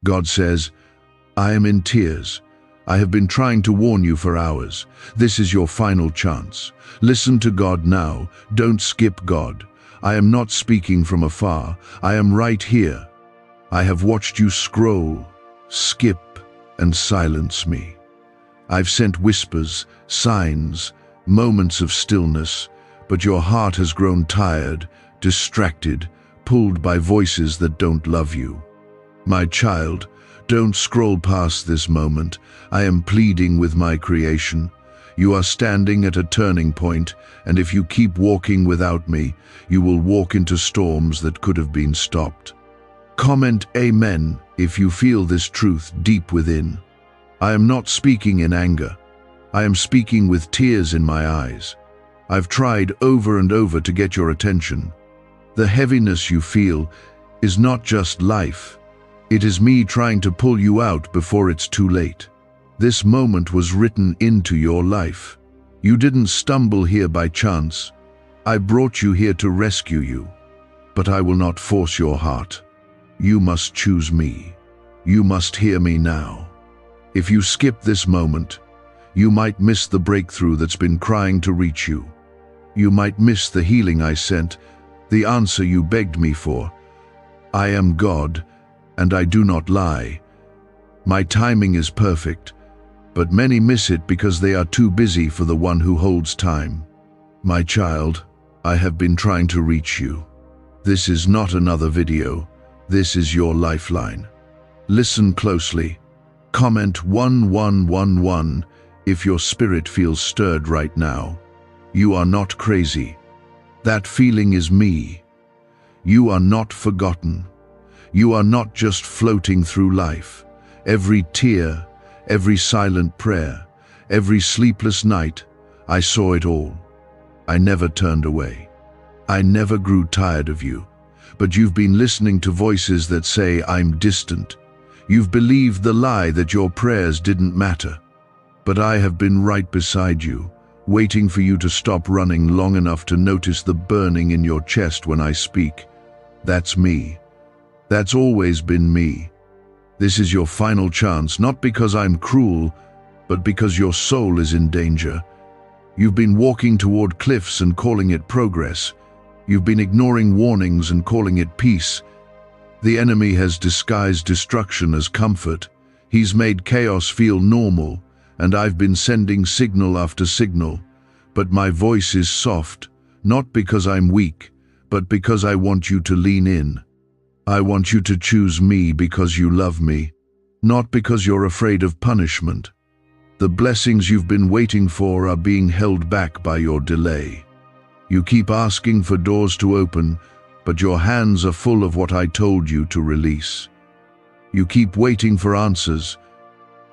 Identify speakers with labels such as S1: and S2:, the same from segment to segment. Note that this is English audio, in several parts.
S1: God says, I am in tears. I have been trying to warn you for hours. This is your final chance. Listen to God now. Don't skip God. I am not speaking from afar. I am right here. I have watched you scroll, skip, and silence me. I've sent whispers, signs, moments of stillness, but your heart has grown tired, distracted, pulled by voices that don't love you. My child, don't scroll past this moment. I am pleading with my creation. You are standing at a turning point, and if you keep walking without me, you will walk into storms that could have been stopped. Comment Amen if you feel this truth deep within. I am not speaking in anger. I am speaking with tears in my eyes. I've tried over and over to get your attention. The heaviness you feel is not just life. It is me trying to pull you out before it's too late. This moment was written into your life. You didn't stumble here by chance. I brought you here to rescue you. But I will not force your heart. You must choose me. You must hear me now. If you skip this moment, you might miss the breakthrough that's been crying to reach you. You might miss the healing I sent, the answer you begged me for. I am God, and I do not lie. My timing is perfect, but many miss it because they are too busy for the one who holds time. My child, I have been trying to reach you. This is not another video. This is your lifeline. Listen closely. Comment 1111 if your spirit feels stirred right now. You are not crazy. That feeling is me. You are not forgotten. You are not just floating through life. Every tear, every silent prayer, every sleepless night, I saw it all. I never turned away. I never grew tired of you. But you've been listening to voices that say I'm distant. You've believed the lie that your prayers didn't matter. But I have been right beside you, waiting for you to stop running long enough to notice the burning in your chest when I speak. That's me. That's always been me. This is your final chance, not because I'm cruel, but because your soul is in danger. You've been walking toward cliffs and calling it progress. You've been ignoring warnings and calling it peace. The enemy has disguised destruction as comfort. He's made chaos feel normal, and I've been sending signal after signal. But my voice is soft, not because I'm weak, but because I want you to lean in. I want you to choose me because you love me, not because you're afraid of punishment. The blessings you've been waiting for are being held back by your delay. You keep asking for doors to open, but your hands are full of what I told you to release. You keep waiting for answers,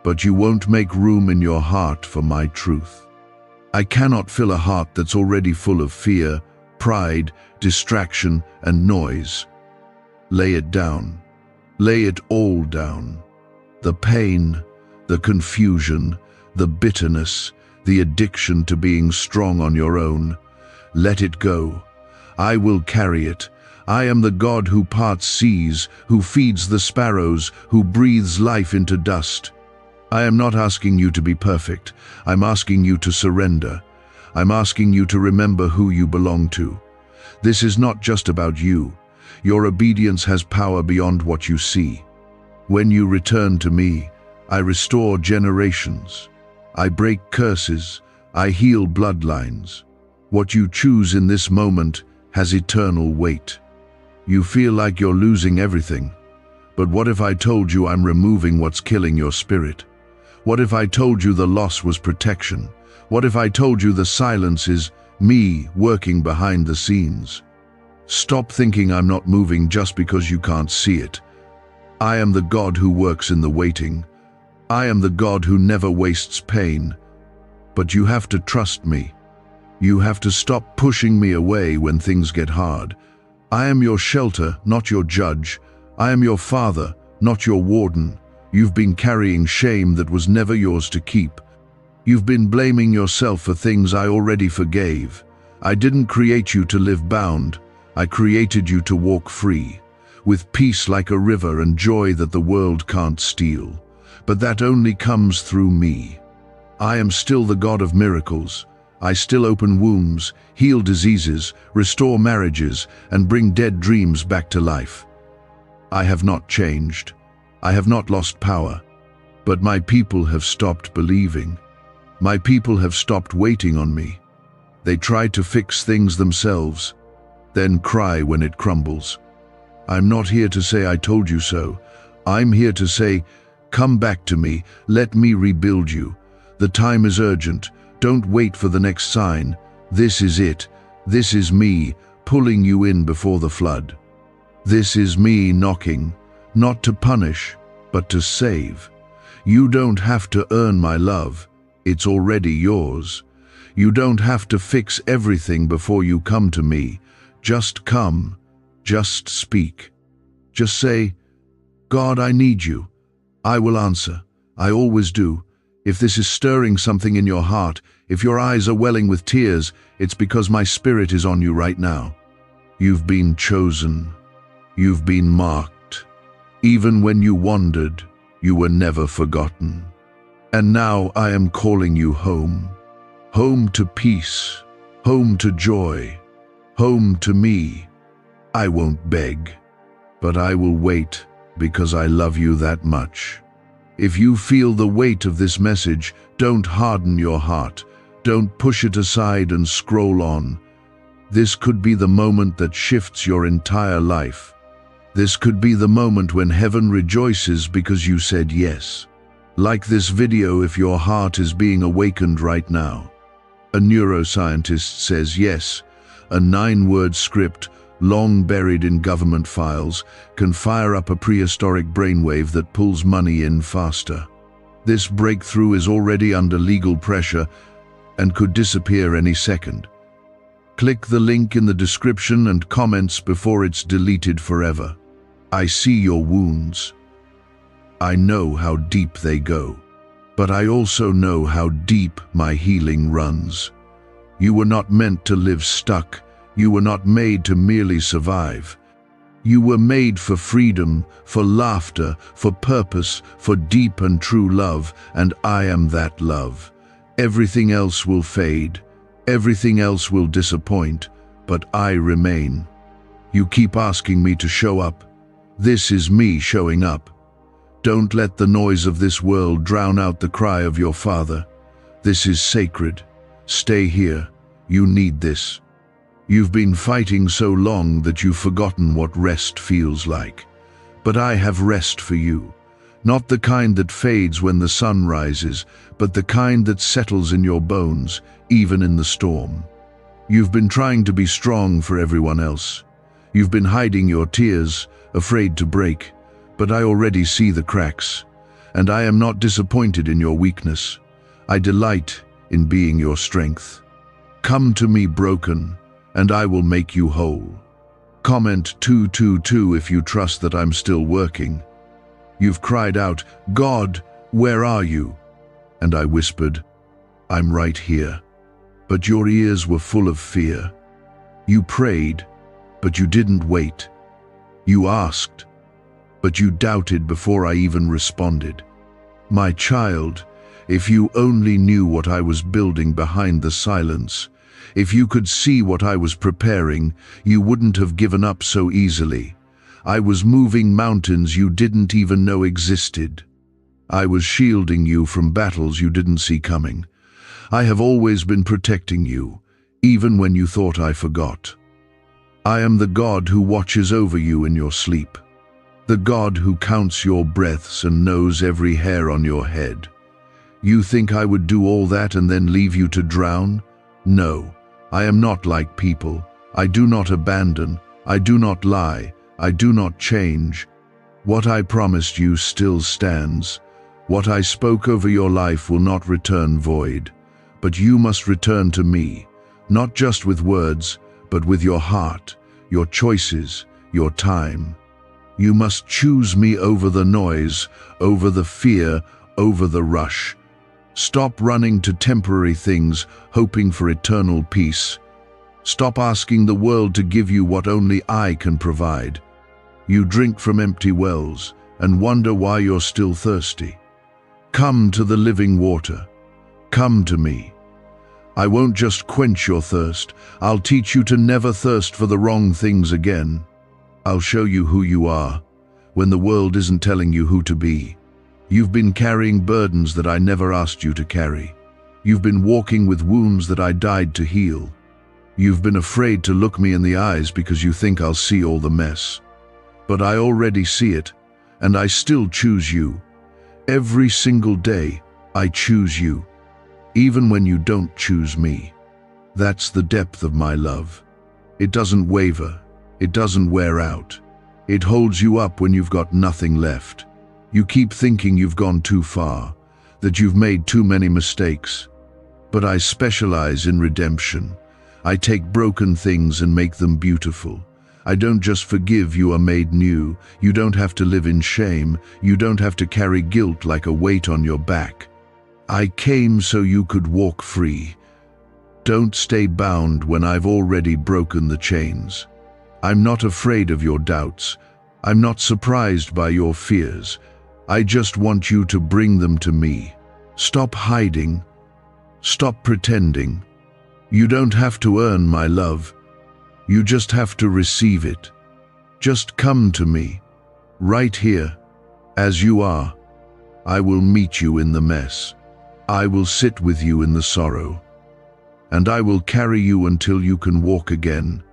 S1: but you won't make room in your heart for my truth. I cannot fill a heart that's already full of fear, pride, distraction, and noise. Lay it down. Lay it all down. The pain, the confusion, the bitterness, the addiction to being strong on your own. Let it go. I will carry it. I am the God who parts seas, who feeds the sparrows, who breathes life into dust. I am not asking you to be perfect. I'm asking you to surrender. I'm asking you to remember who you belong to. This is not just about you. Your obedience has power beyond what you see. When you return to me, I restore generations. I break curses. I heal bloodlines. What you choose in this moment has eternal weight. You feel like you're losing everything. But what if I told you I'm removing what's killing your spirit? What if I told you the loss was protection? What if I told you the silence is me working behind the scenes? Stop thinking I'm not moving just because you can't see it. I am the God who works in the waiting. I am the God who never wastes pain. But you have to trust me. You have to stop pushing me away when things get hard. I am your shelter, not your judge. I am your father, not your warden. You've been carrying shame that was never yours to keep. You've been blaming yourself for things I already forgave. I didn't create you to live bound. I created you to walk free. with peace like a river and joy that the world can't steal. But that only comes through me. I am still the God of miracles. I still open wombs, heal diseases, restore marriages, and bring dead dreams back to life. I have not changed. I have not lost power. But my people have stopped believing. My people have stopped waiting on me. They try to fix things themselves, then cry when it crumbles. I'm not here to say I told you so. I'm here to say, come back to me, let me rebuild you. The time is urgent. Don't wait for the next sign. This is it. This is me, pulling you in before the flood. This is me knocking, not to punish, but to save. You don't have to earn my love. It's already yours. You don't have to fix everything before you come to me. Just come. Just speak. Just say, God, I need you. I will answer. I always do. If this is stirring something in your heart, if your eyes are welling with tears, it's because my spirit is on you right now. You've been chosen. You've been marked. Even when you wandered, you were never forgotten. And now I am calling you home. Home to peace. Home to joy. Home to me. I won't beg, but I will wait because I love you that much. If you feel the weight of this message, don't harden your heart. Don't push it aside and scroll on. This could be the moment that shifts your entire life. This could be the moment when heaven rejoices because you said yes. Like this video if your heart is being awakened right now. A neuroscientist says yes, a 9-word script, long buried in government files, can fire up a prehistoric brainwave that pulls money in faster. This breakthrough is already under legal pressure and could disappear any second. Click the link in the description and comments before it's deleted forever. I see your wounds. I know how deep they go, but I also know how deep my healing runs. You were not meant to live stuck. You were not made to merely survive. You were made for freedom, for laughter, for purpose, for deep and true love, and I am that love. Everything else will fade. Everything else will disappoint, but I remain. You keep asking me to show up. This is me showing up. Don't let the noise of this world drown out the cry of your Father. This is sacred. Stay here. You need this. You've been fighting so long that you've forgotten what rest feels like. But I have rest for you. Not the kind that fades when the sun rises, but the kind that settles in your bones, even in the storm. You've been trying to be strong for everyone else. You've been hiding your tears, afraid to break, but I already see the cracks, and I am not disappointed in your weakness. I delight in being your strength. Come to me broken, and I will make you whole. Comment 222 if you trust that I'm still working. You've cried out, God, where are you? And I whispered, I'm right here. But your ears were full of fear. You prayed, but you didn't wait. You asked, but you doubted before I even responded. My child, if you only knew what I was building behind the silence, if you could see what I was preparing, you wouldn't have given up so easily. I was moving mountains you didn't even know existed. I was shielding you from battles you didn't see coming. I have always been protecting you, even when you thought I forgot. I am the God who watches over you in your sleep, the God who counts your breaths and knows every hair on your head. You think I would do all that and then leave you to drown? No, I am not like people. I do not abandon. I do not lie. I do not change. What I promised you still stands. What I spoke over your life will not return void. But you must return to me, not just with words, but with your heart, your choices, your time. You must choose me over the noise, over the fear, over the rush. Stop running to temporary things, hoping for eternal peace. Stop asking the world to give you what only I can provide. You drink from empty wells and wonder why you're still thirsty. Come to the living water. Come to me. I won't just quench your thirst. I'll teach you to never thirst for the wrong things again. I'll show you who you are when the world isn't telling you who to be. You've been carrying burdens that I never asked you to carry. You've been walking with wounds that I died to heal. You've been afraid to look me in the eyes because you think I'll see all the mess. But I already see it, and I still choose you. Every single day, I choose you, even when you don't choose me. That's the depth of my love. It doesn't waver. It doesn't wear out. It holds you up when you've got nothing left. You keep thinking you've gone too far, that you've made too many mistakes. But I specialize in redemption. I take broken things and make them beautiful. I don't just forgive, you are made new. You don't have to live in shame. You don't have to carry guilt like a weight on your back. I came so you could walk free. Don't stay bound when I've already broken the chains. I'm not afraid of your doubts. I'm not surprised by your fears. I just want you to bring them to me. Stop hiding. Stop pretending. You don't have to earn my love. You just have to receive it. Just come to me, right here, as you are. I will meet you in the mess. I will sit with you in the sorrow. And I will carry you until you can walk again.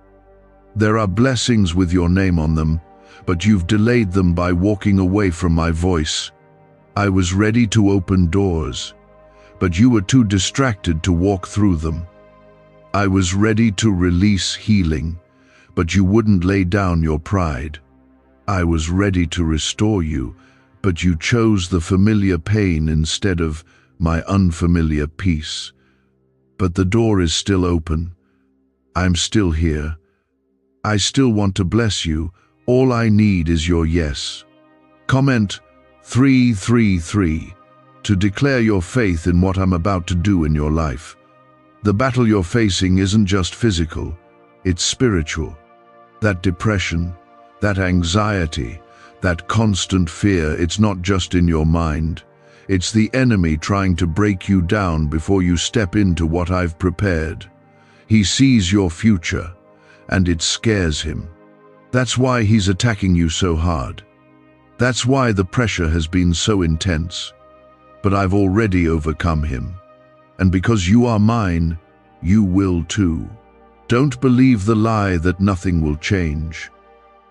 S1: There are blessings with your name on them, but you've delayed them by walking away from my voice. I was ready to open doors, but you were too distracted to walk through them. I was ready to release healing, but you wouldn't lay down your pride. I was ready to restore you, but you chose the familiar pain instead of my unfamiliar peace. But the door is still open. I'm still here. I still want to bless you. All I need is your yes. Comment 333 to declare your faith in what I'm about to do in your life. The battle you're facing isn't just physical, it's spiritual. That depression, that anxiety, that constant fear, it's not just in your mind. It's the enemy trying to break you down before you step into what I've prepared. He sees your future, and it scares him. That's why he's attacking you so hard. That's why the pressure has been so intense. But I've already overcome him. And because you are mine, you will too. Don't believe the lie that nothing will change.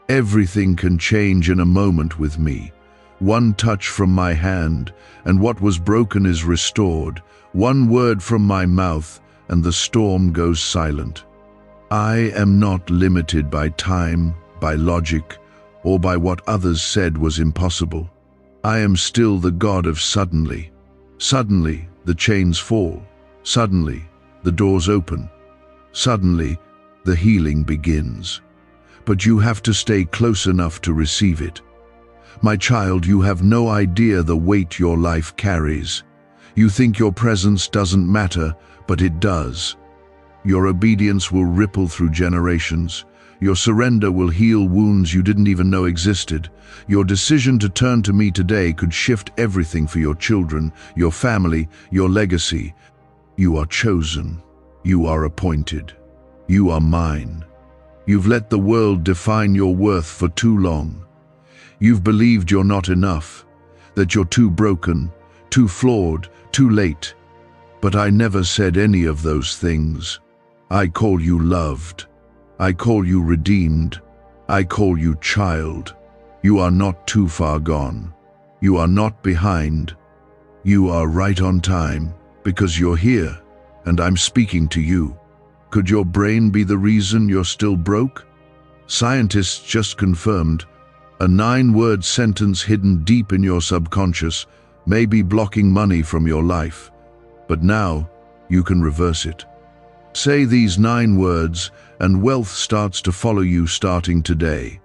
S1: Everything can change in a moment with me. One touch from my hand, and what was broken is restored. One word from my mouth, and the storm goes silent. I am not limited by time, by logic, or by what others said was impossible. I am still the God of suddenly. Suddenly, the chains fall. Suddenly, the doors open. Suddenly, the healing begins. But you have to stay close enough to receive it. My child, you have no idea the weight your life carries. You think your presence doesn't matter, but it does. Your obedience will ripple through generations. Your surrender will heal wounds you didn't even know existed. Your decision to turn to me today could shift everything for your children, your family, your legacy. You are chosen. You are appointed. You are mine. You've let the world define your worth for too long. You've believed you're not enough, that you're too broken, too flawed, too late. But I never said any of those things. I call you loved. I call you redeemed. I call you child. You are not too far gone. You are not behind. You are right on time, because you're here, and I'm speaking to you. Could your brain be the reason you're still broke? Scientists just confirmed a 9-word sentence hidden deep in your subconscious may be blocking money from your life, but now you can reverse it. Say these 9 words and wealth starts to follow you starting today.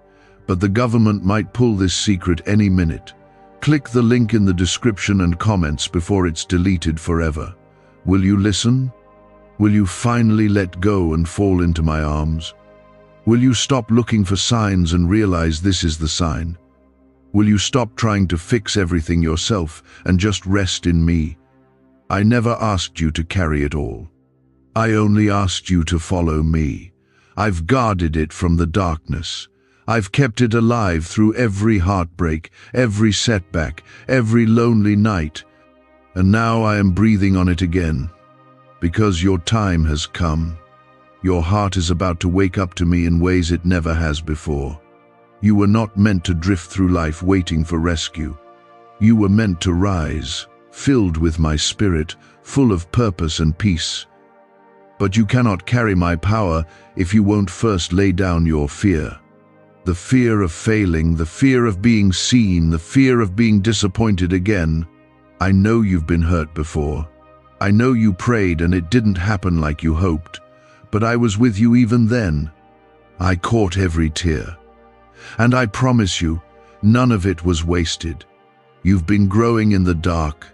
S1: But the government might pull this secret any minute. Click the link in the description and comments before it's deleted forever. Will you listen? Will you finally let go and fall into my arms? Will you stop looking for signs and realize this is the sign? Will you stop trying to fix everything yourself and just rest in me? I never asked you to carry it all. I only asked you to follow me. I've guarded it from the darkness. I've kept it alive through every heartbreak, every setback, every lonely night. And now I am breathing on it again, because your time has come. Your heart is about to wake up to me in ways it never has before. You were not meant to drift through life waiting for rescue. You were meant to rise, filled with my spirit, full of purpose and peace. But you cannot carry my power if you won't first lay down your fear. The fear of failing, the fear of being seen, the fear of being disappointed again. I know you've been hurt before. I know you prayed and it didn't happen like you hoped. But I was with you even then. I caught every tear. And I promise you, none of it was wasted. You've been growing in the dark,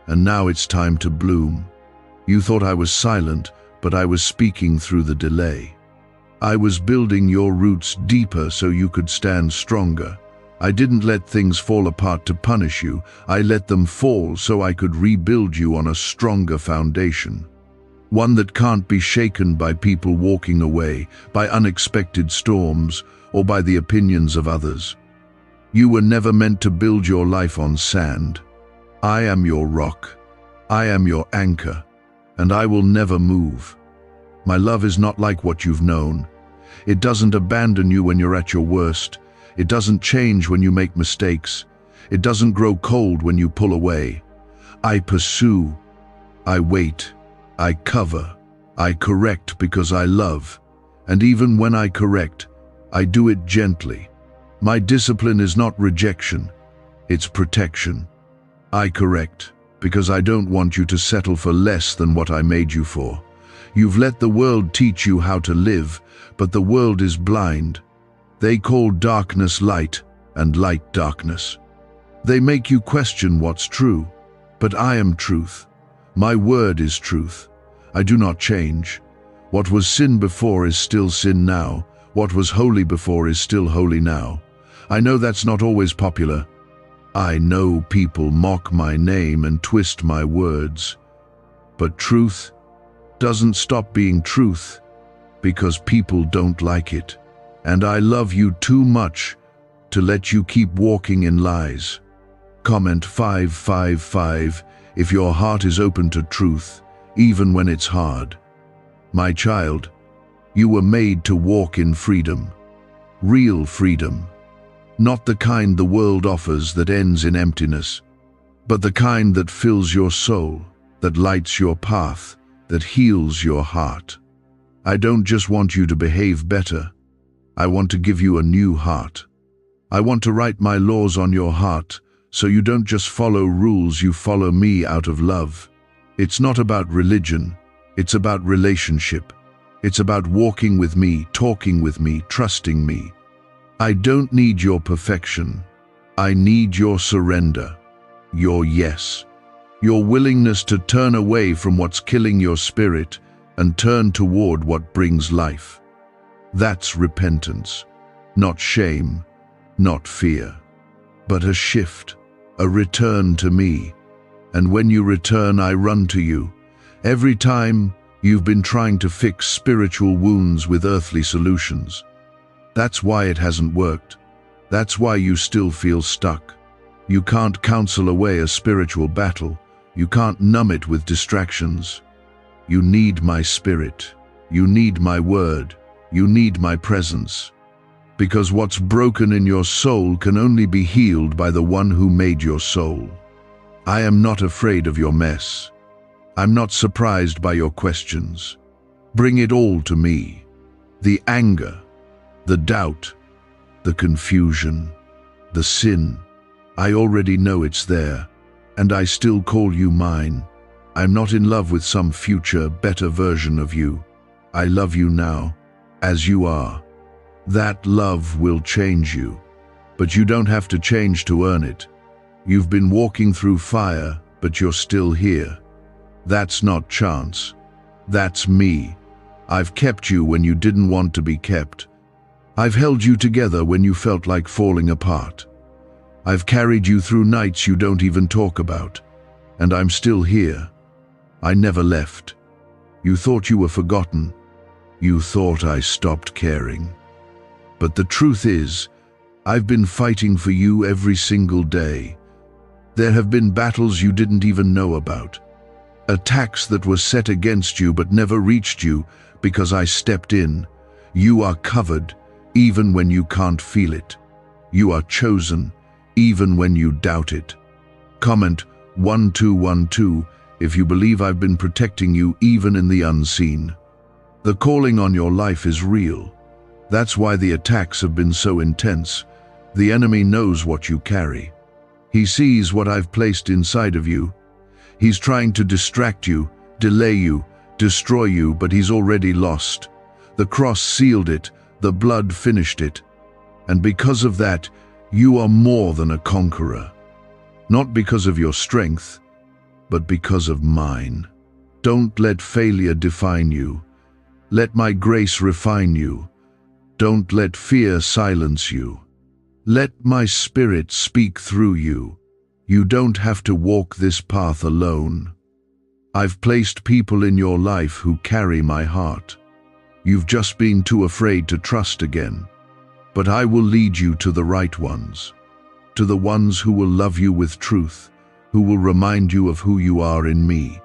S1: and now it's time to bloom. You thought I was silent, but I was speaking through the delay. I was building your roots deeper so you could stand stronger. I didn't let things fall apart to punish you. I let them fall so I could rebuild you on a stronger foundation. One that can't be shaken by people walking away, by unexpected storms, or by the opinions of others. You were never meant to build your life on sand. I am your rock. I am your anchor, and I will never move. My love is not like what you've known. It doesn't abandon you when you're at your worst. It doesn't change when you make mistakes. It doesn't grow cold when you pull away. I pursue. I wait. I cover. I correct because I love. And even when I correct, I do it gently. My discipline is not rejection, it's protection. I correct because I don't want you to settle for less than what I made you for. You've let the world teach you how to live, but the world is blind. They call darkness light and light darkness. They make you question what's true, but I am truth. My word is truth. I do not change. What was sin before is still sin now. What was holy before is still holy now. I know that's not always popular. I know people mock my name and twist my words. But truth doesn't stop being truth because people don't like it. And I love you too much to let you keep walking in lies. Comment 555 if your heart is open to truth, even when it's hard. My child, you were made to walk in freedom. Real freedom. Not the kind the world offers that ends in emptiness, but the kind that fills your soul, that lights your path, that heals your heart. I don't just want you to behave better. I want to give you a new heart. I want to write my laws on your heart, so you don't just follow rules, you follow me out of love. It's not about religion, it's about relationship. It's about walking with me, talking with me, trusting me. I don't need your perfection. I need your surrender, your yes, your willingness to turn away from what's killing your spirit and turn toward what brings life. That's repentance, not shame, not fear, but a shift, a return to me. And when you return, I run to you. Every time you've been trying to fix spiritual wounds with earthly solutions. That's why it hasn't worked. That's why you still feel stuck. You can't counsel away a spiritual battle. You can't numb it with distractions. You need my spirit. You need my word. You need my presence. Because what's broken in your soul can only be healed by the one who made your soul. I am not afraid of your mess. I'm not surprised by your questions. Bring it all to me. The anger, the doubt, the confusion, the sin. I already know it's there, and I still call you mine. I'm not in love with some future, better version of you. I love you now, as you are. That love will change you, but you don't have to change to earn it. You've been walking through fire, but you're still here. That's not chance. That's me. I've kept you when you didn't want to be kept. I've held you together when you felt like falling apart. I've carried you through nights you don't even talk about. And I'm still here. I never left. You thought you were forgotten. You thought I stopped caring. But the truth is, I've been fighting for you every single day. There have been battles you didn't even know about. Attacks that were set against you but never reached you because I stepped in. You are covered, even when you can't feel it. You are chosen, even when you doubt it. Comment 1212 if you believe I've been protecting you even in the unseen. The calling on your life is real. That's why the attacks have been so intense. The enemy knows what you carry. He sees what I've placed inside of you. He's trying to distract you, delay you, destroy you, but he's already lost. The cross sealed it, the blood finished it. And because of that, you are more than a conqueror. Not because of your strength, but because of mine. Don't let failure define you. Let my grace refine you. Don't let fear silence you. Let my spirit speak through you. You don't have to walk this path alone. I've placed people in your life who carry my heart. You've just been too afraid to trust again. But I will lead you to the right ones, to the ones who will love you with truth, who will remind you of who you are in me.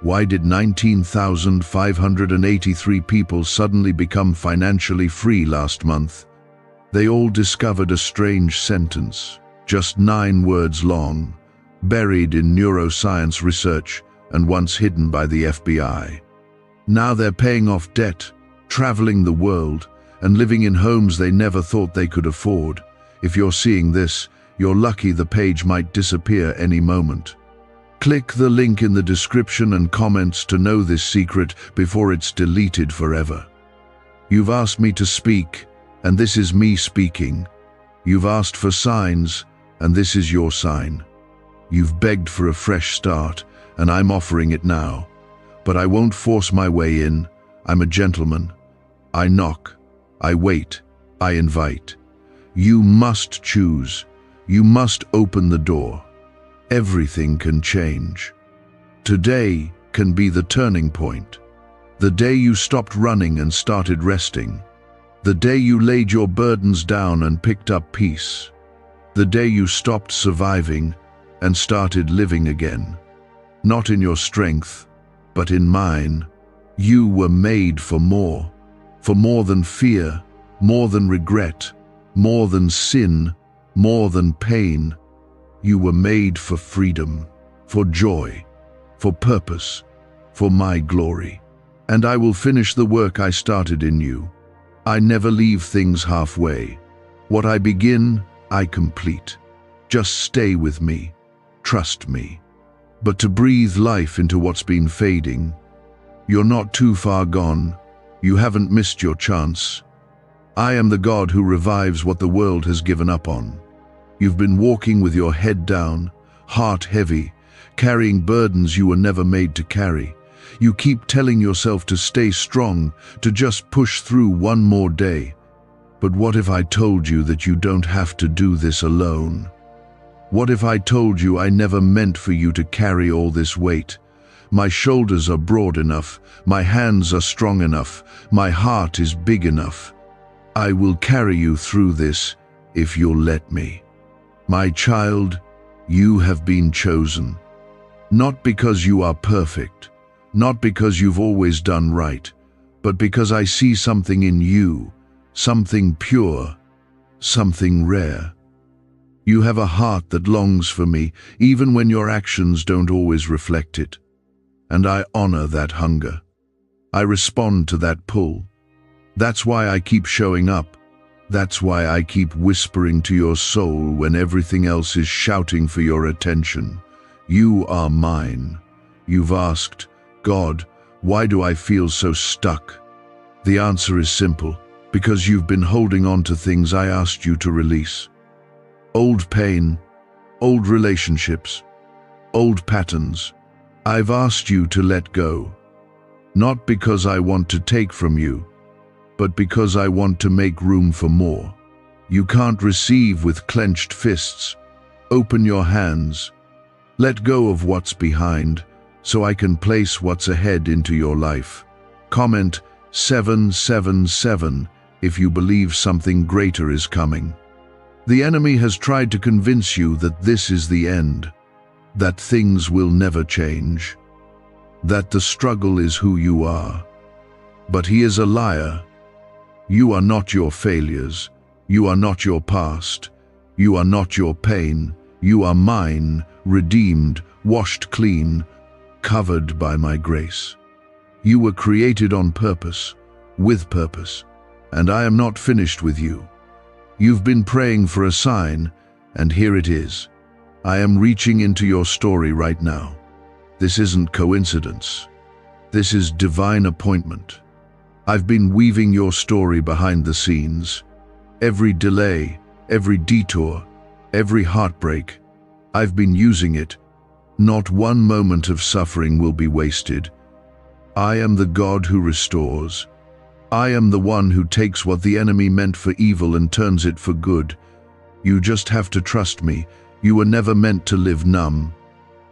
S1: Why did 19,583 people suddenly become financially free last month? They all discovered a strange sentence, just 9 words long, buried in neuroscience research and once hidden by the FBI. Now they're paying off debt, traveling the world, and living in homes they never thought they could afford. If you're seeing this, you're lucky. The page might disappear any moment. Click the link in the description and comments to know this secret before it's deleted forever. You've asked me to speak, and this is me speaking. You've asked for signs, and this is your sign. You've begged for a fresh start, and I'm offering it now. But I won't force my way in. I'm a gentleman. I knock. I wait. I invite. You must choose. You must open the door. Everything can change. Today can be the turning point. The day you stopped running and started resting. The day you laid your burdens down and picked up peace. The day you stopped surviving and started living again. Not in your strength, but in mine. You were made for more than fear, more than regret, more than sin, more than pain. You were made for freedom, for joy, for purpose, for my glory. And I will finish the work I started in you. I never leave things halfway. What I begin, I complete. Just stay with me. Trust me. But to breathe life into what's been fading, you're not too far gone. You haven't missed your chance. I am the God who revives what the world has given up on. You've been walking with your head down, heart heavy, carrying burdens you were never made to carry. You keep telling yourself to stay strong, to just push through one more day. But what if I told you that you don't have to do this alone? What if I told you I never meant for you to carry all this weight? My shoulders are broad enough, my hands are strong enough, my heart is big enough. I will carry you through this if you'll let me. My child, you have been chosen. Not because you are perfect, not because you've always done right, but because I see something in you, something pure, something rare. You have a heart that longs for me, even when your actions don't always reflect it. And I honor that hunger. I respond to that pull. That's why I keep showing up. That's why I keep whispering to your soul when everything else is shouting for your attention. You are mine. You've asked, God, why do I feel so stuck? The answer is simple, because you've been holding on to things I asked you to release. Old pain, old relationships, old patterns. I've asked you to let go. Not because I want to take from you, but because I want to make room for more. You can't receive with clenched fists. Open your hands. Let go of what's behind, so I can place what's ahead into your life. Comment 777 if you believe something greater is coming. The enemy has tried to convince you that this is the end, that things will never change, that the struggle is who you are. But he is a liar. You are not your failures. You are not your past. You are not your pain. You are mine, redeemed, washed clean, covered by my grace. You were created on purpose, with purpose, and I am not finished with you. You've been praying for a sign, and here it is. I am reaching into your story right now. This isn't coincidence. This is divine appointment. I've been weaving your story behind the scenes. Every delay, every detour, every heartbreak, I've been using it. Not one moment of suffering will be wasted. I am the God who restores. I am the one who takes what the enemy meant for evil and turns it for good. You just have to trust me. You were never meant to live numb.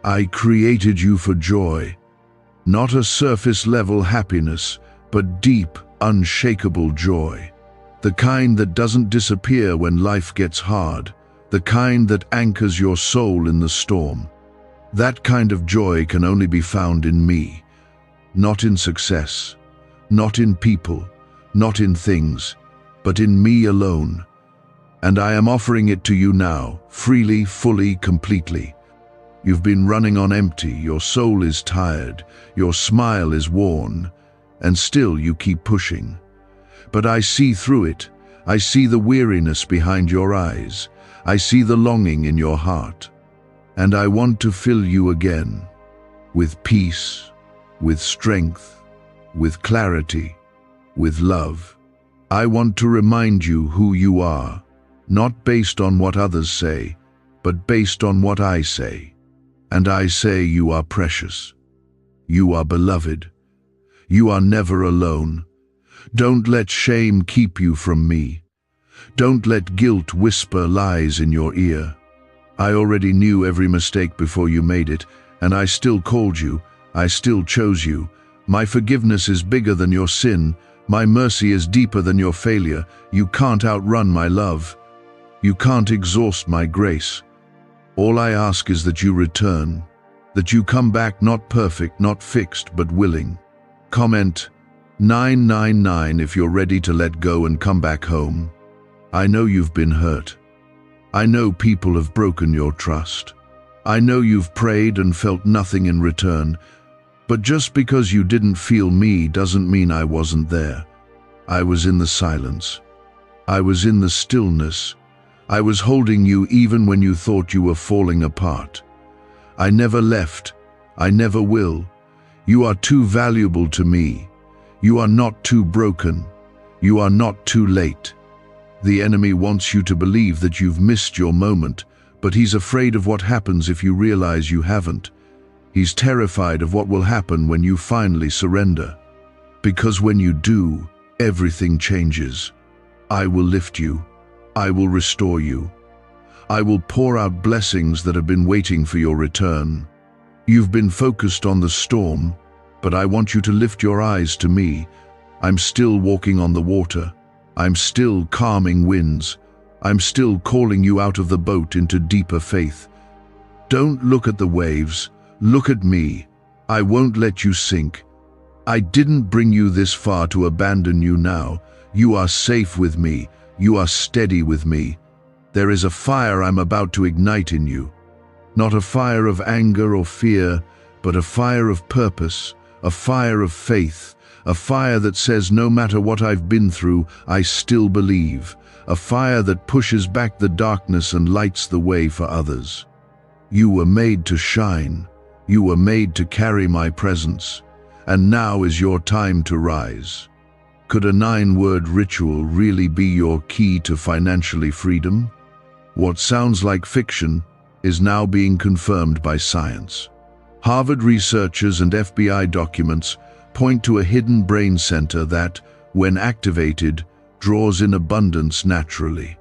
S1: I created you for joy. Not a surface-level happiness, but deep, unshakable joy. The kind that doesn't disappear when life gets hard. The kind that anchors your soul in the storm. That kind of joy can only be found in me. Not in success, not in people, not in things, but in me alone. And I am offering it to you now, freely, fully, completely. You've been running on empty, your soul is tired, your smile is worn, and still you keep pushing. But I see through it. I see the weariness behind your eyes. I see the longing in your heart. And I want to fill you again, with peace, with strength, with clarity, with love. I want to remind you who you are, not based on what others say, but based on what I say. And I say you are precious. You are beloved. You are never alone. Don't let shame keep you from me. Don't let guilt whisper lies in your ear. I already knew every mistake before you made it, and I still called you. I still chose you. My forgiveness is bigger than your sin. My mercy is deeper than your failure. You can't outrun my love. You can't exhaust my grace. All I ask is that you return, that you come back not perfect, not fixed, but willing. Comment 999 if you're ready to let go and come back home. I know you've been hurt. I know people have broken your trust. I know you've prayed and felt nothing in return. But just because you didn't feel me doesn't mean I wasn't there. I was in the silence. I was in the stillness. I was holding you even when you thought you were falling apart. I never left. I never will. You are too valuable to me. You are not too broken. You are not too late. The enemy wants you to believe that you've missed your moment, but he's afraid of what happens if you realize you haven't. He's terrified of what will happen when you finally surrender. Because when you do, everything changes. I will lift you. I will restore you. I will pour out blessings that have been waiting for your return. You've been focused on the storm, but I want you to lift your eyes to me. I'm still walking on the water. I'm still calming winds. I'm still calling you out of the boat into deeper faith. Don't look at the waves. Look at me. I won't let you sink. I didn't bring you this far to abandon you now. You are safe with me. You are steady with me. There is a fire I'm about to ignite in you. Not a fire of anger or fear, but a fire of purpose, a fire of faith, a fire that says no matter what I've been through, I still believe, a fire that pushes back the darkness and lights the way for others. You were made to shine. You were made to carry my presence. And now is your time to rise. Could a 9-word ritual really be your key to financially freedom? What sounds like fiction is now being confirmed by science. Harvard researchers and FBI documents point to a hidden brain center that, when activated, draws in abundance naturally.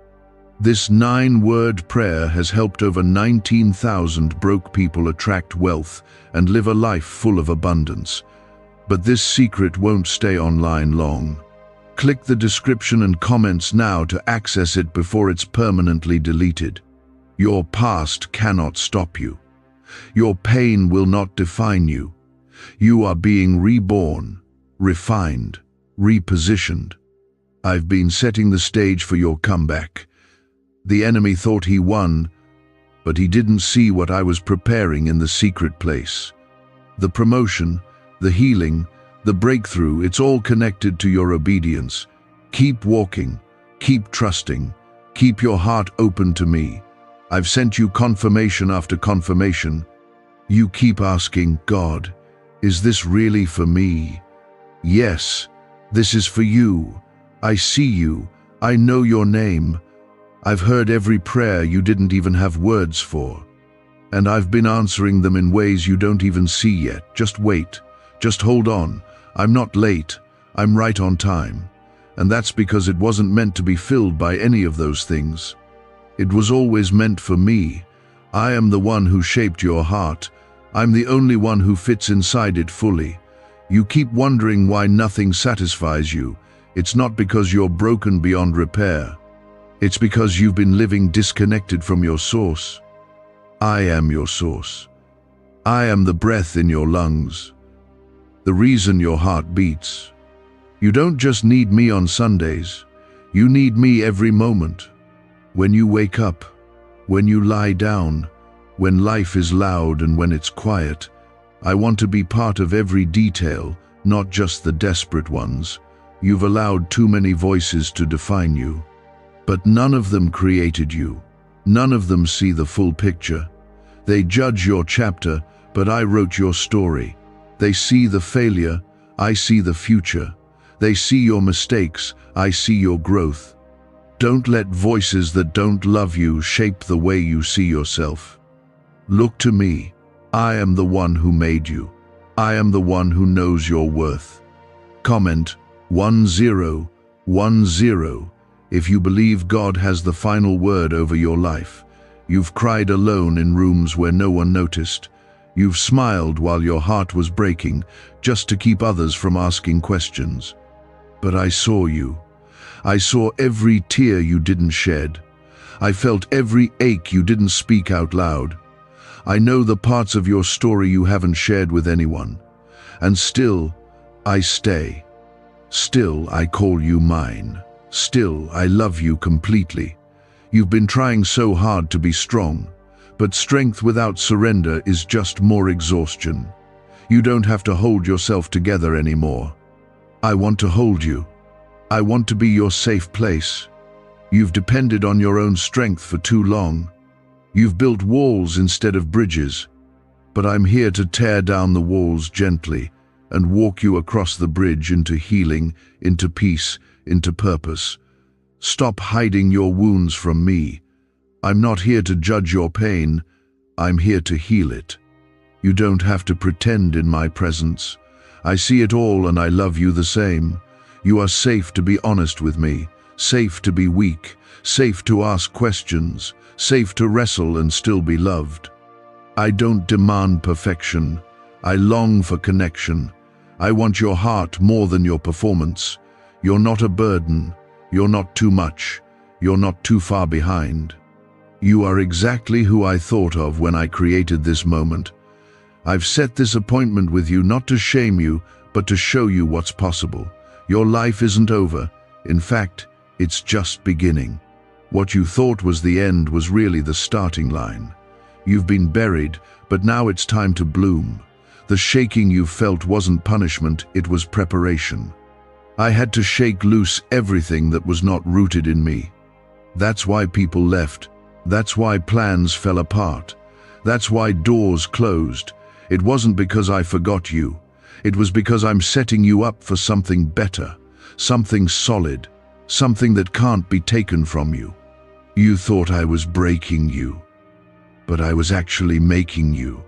S1: This 9-word prayer has helped over 19,000 broke people attract wealth and live a life full of abundance. But this secret won't stay online long. Click the description and comments now to access it before it's permanently deleted. Your past cannot stop you. Your pain will not define you. You are being reborn, refined, repositioned. I've been setting the stage for your comeback. The enemy thought he won, but he didn't see what I was preparing in the secret place. The promotion, the healing, the breakthrough, it's all connected to your obedience. Keep walking, keep trusting, keep your heart open to me. I've sent you confirmation after confirmation. You keep asking, God, is this really for me? Yes, this is for you. I see you. I know your name. I've heard every prayer you didn't even have words for. And I've been answering them in ways you don't even see yet. Just wait. Just hold on. I'm not late. I'm right on time. And that's because it wasn't meant to be filled by any of those things. It was always meant for me. I am the one who shaped your heart. I'm the only one who fits inside it fully. You keep wondering why nothing satisfies you. It's not because you're broken beyond repair. It's because you've been living disconnected from your source. I am your source. I am the breath in your lungs, the reason your heart beats. You don't just need me on Sundays. You need me every moment. When you wake up, when you lie down, when life is loud and when it's quiet, I want to be part of every detail, not just the desperate ones. You've allowed too many voices to define you. But none of them created you. None of them see the full picture. They judge your chapter, but I wrote your story. They see the failure, I see the future. They see your mistakes, I see your growth. Don't let voices that don't love you shape the way you see yourself. Look to me. I am the one who made you. I am the one who knows your worth. Comment 1010 if you believe God has the final word over your life. You've cried alone in rooms where no one noticed. You've smiled while your heart was breaking, just to keep others from asking questions. But I saw you. I saw every tear you didn't shed. I felt every ache you didn't speak out loud. I know the parts of your story you haven't shared with anyone. And still, I stay. Still, I call you mine. Still, I love you completely. You've been trying so hard to be strong, but strength without surrender is just more exhaustion. You don't have to hold yourself together anymore. I want to hold you. I want to be your safe place. You've depended on your own strength for too long. You've built walls instead of bridges. But I'm here to tear down the walls gently and walk you across the bridge into healing, into peace, into purpose. Stop hiding your wounds from me. I'm not here to judge your pain. I'm here to heal it. You don't have to pretend in my presence. I see it all and I love you the same. You are safe to be honest with me, safe to be weak, safe to ask questions, safe to wrestle and still be loved. I don't demand perfection. I long for connection. I want your heart more than your performance. You're not a burden. You're not too much. You're not too far behind. You are exactly who I thought of when I created this moment. I've set this appointment with you not to shame you, but to show you what's possible. Your life isn't over. In fact, it's just beginning. What you thought was the end was really the starting line. You've been buried, but now it's time to bloom. The shaking you felt wasn't punishment, it was preparation. I had to shake loose everything that was not rooted in me. That's why people left. That's why plans fell apart. That's why doors closed. It wasn't because I forgot you. It was because I'm setting you up for something better, something solid, something that can't be taken from you. You thought I was breaking you, but I was actually making you.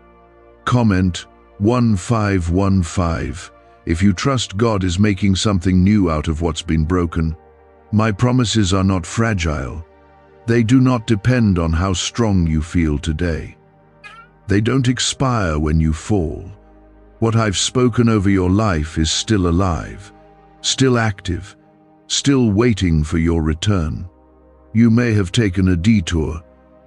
S1: Comment 1515 If you trust God is making something new out of what's been broken, my promises are not fragile. They do not depend on how strong you feel today. They don't expire when you fall. What I've spoken over your life is still alive, still active, still waiting for your return. You may have taken a detour,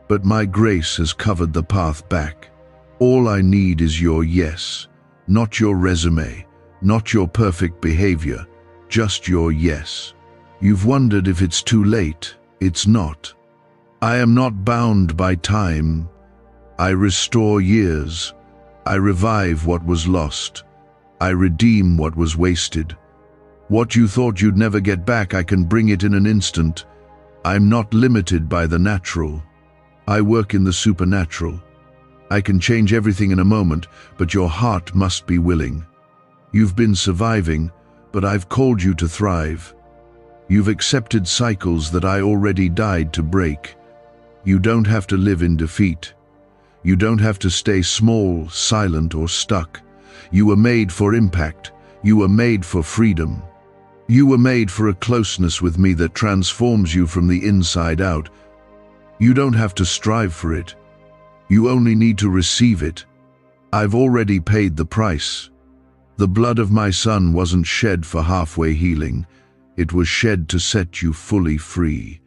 S1: but my grace has covered the path back. All I need is your yes, not your resume, not your perfect behavior, just your yes. You've wondered if it's too late. It's not. I am not bound by time. I restore years. I revive what was lost. I redeem what was wasted. What you thought you'd never get back, I can bring it in an instant. I'm not limited by the natural. I work in the supernatural. I can change everything in a moment, but your heart must be willing. You've been surviving, but I've called you to thrive. You've accepted cycles that I already died to break. You don't have to live in defeat. You don't have to stay small, silent, or stuck. You were made for impact. You were made for freedom. You were made for a closeness with me that transforms you from the inside out. You don't have to strive for it. You only need to receive it. I've already paid the price. The blood of my son wasn't shed for halfway healing. It was shed to set you fully free.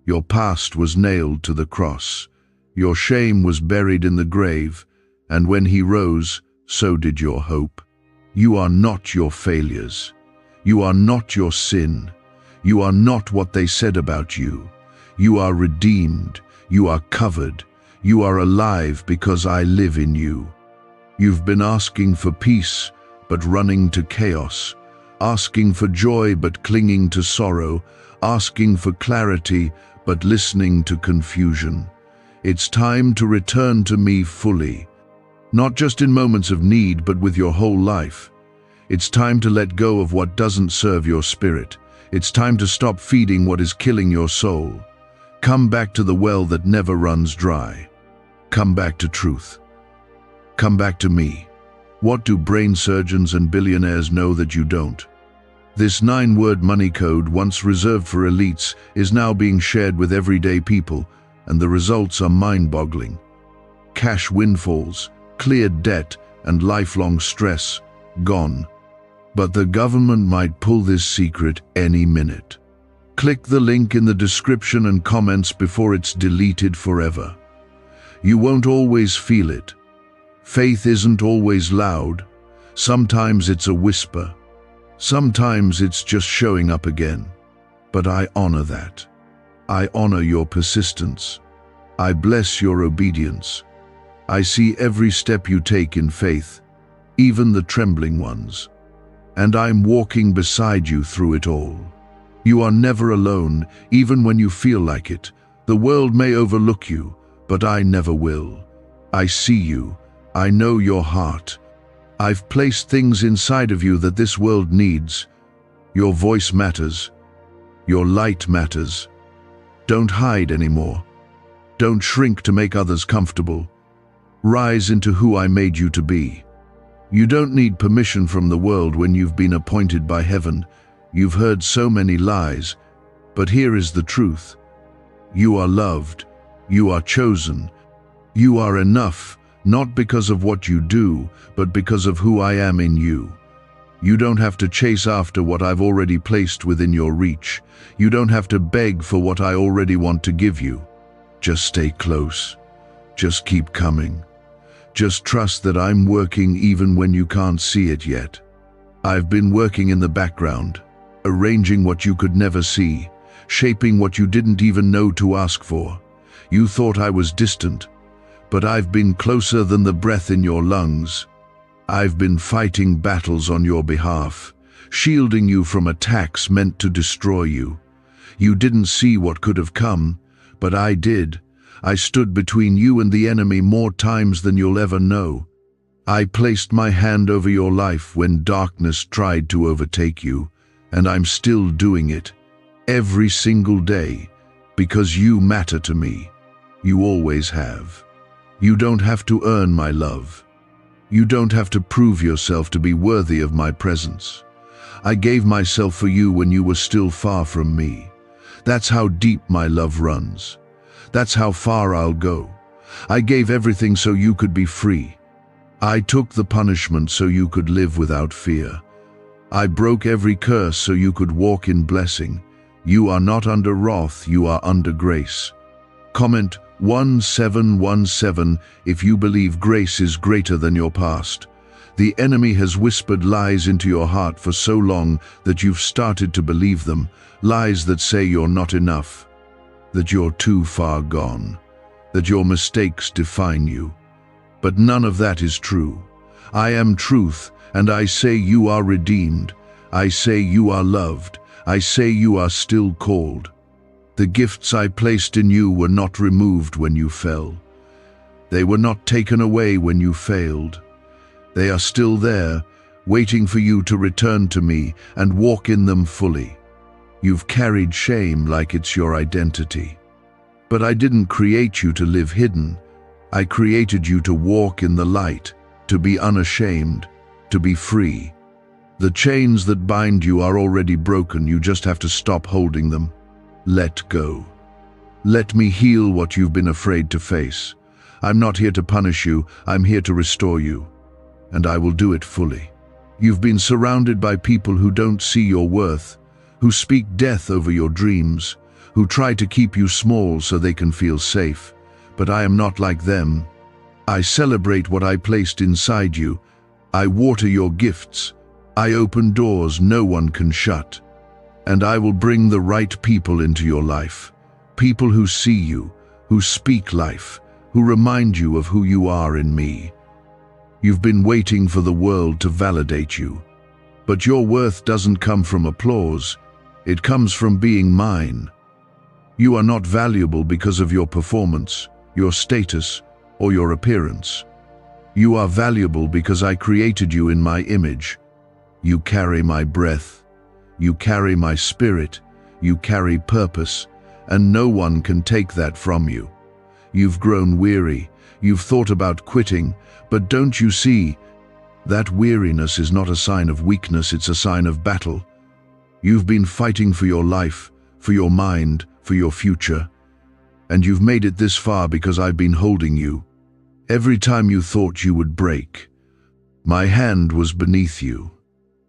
S1: Your past was nailed to the cross. Your shame was buried in the grave, and when he rose, so did your hope. You are not your failures. You are not your sin. You are not what they said about you. You are redeemed. You are covered. You are alive because I live in you. You've been asking for peace, but running to chaos. Asking for joy, but clinging to sorrow. Asking for clarity, but listening to confusion. It's time to return to me fully. Not just in moments of need, but with your whole life. It's time to let go of what doesn't serve your spirit. It's time to stop feeding what is killing your soul. Come back to the well that never runs dry. Come back to truth. Come back to me. What do brain surgeons and billionaires know that you don't? This 9-word money code, once reserved for elites, is now being shared with everyday people, and the results are mind-boggling. Cash windfalls, cleared debt, and lifelong stress, gone. But the government might pull this secret any minute. Click the link in the description and comments before it's deleted forever. You won't always feel it. Faith isn't always loud. Sometimes it's a whisper. Sometimes it's just showing up again. But I honor that. I honor your persistence. I bless your obedience. I see every step you take in faith, even the trembling ones. And I'm walking beside you through it all. You are never alone, even when you feel like it. The world may overlook you, but I never will. I see you. I know your heart. I've placed things inside of you that this world needs. Your voice matters. Your light matters. Don't hide anymore. Don't shrink to make others comfortable. Rise into who I made you to be. You don't need permission from the world when you've been appointed by heaven. You've heard so many lies, but here is the truth. You are loved. You are chosen. You are enough, not because of what you do, but because of who I am in you. You don't have to chase after what I've already placed within your reach. You don't have to beg for what I already want to give you. Just stay close. Just keep coming. Just trust that I'm working even when you can't see it yet. I've been working in the background, arranging what you could never see, shaping what you didn't even know to ask for. You thought I was distant, but I've been closer than the breath in your lungs. I've been fighting battles on your behalf, shielding you from attacks meant to destroy you. You didn't see what could have come, but I did. I stood between you and the enemy more times than you'll ever know. I placed my hand over your life when darkness tried to overtake you, and I'm still doing it, every single day, because you matter to me. You always have. You don't have to earn my love. You don't have to prove yourself to be worthy of my presence. I gave myself for you when you were still far from me. That's how deep my love runs. That's how far I'll go. I gave everything so you could be free. I took the punishment so you could live without fear. I broke every curse so you could walk in blessing. You are not under wrath, you are under grace. Comment 1717 if you believe grace is greater than your past. The enemy has whispered lies into your heart for so long that you've started to believe them, lies that say you're not enough, that you're too far gone, that your mistakes define you. But none of that is true. I am truth, and I say you are redeemed. I say you are loved. I say you are still called. The gifts I placed in you were not removed when you fell. They were not taken away when you failed. They are still there, waiting for you to return to me and walk in them fully. You've carried shame like it's your identity. But I didn't create you to live hidden. I created you to walk in the light, to be unashamed, to be free. The chains that bind you are already broken, you just have to stop holding them. Let go. Let me heal what you've been afraid to face. I'm not here to punish you, I'm here to restore you. And I will do it fully. You've been surrounded by people who don't see your worth, who speak death over your dreams, who try to keep you small so they can feel safe. But I am not like them. I celebrate what I placed inside you. I water your gifts. I open doors no one can shut. And I will bring the right people into your life. People who see you, who speak life, who remind you of who you are in me. You've been waiting for the world to validate you. But your worth doesn't come from applause. It comes from being mine. You are not valuable because of your performance, your status, or your appearance. You are valuable because I created you in my image. You carry my breath. You carry my spirit. You carry purpose, and no one can take that from you. You've grown weary. You've thought about quitting, but don't you see? That weariness is not a sign of weakness, it's a sign of battle. You've been fighting for your life, for your mind, for your future. And you've made it this far because I've been holding you. Every time you thought you would break, my hand was beneath you.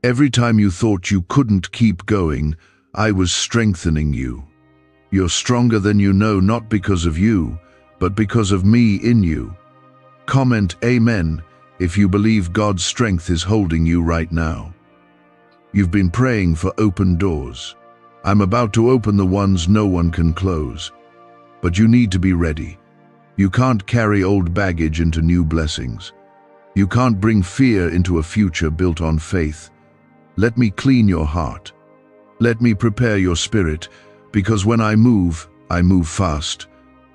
S1: Every time you thought you couldn't keep going, I was strengthening you. You're stronger than you know, not because of you, but because of me in you. Comment Amen if you believe God's strength is holding you right now. You've been praying for open doors. I'm about to open the ones no one can close. But you need to be ready. You can't carry old baggage into new blessings. You can't bring fear into a future built on faith. Let me clean your heart. Let me prepare your spirit, because when I move fast.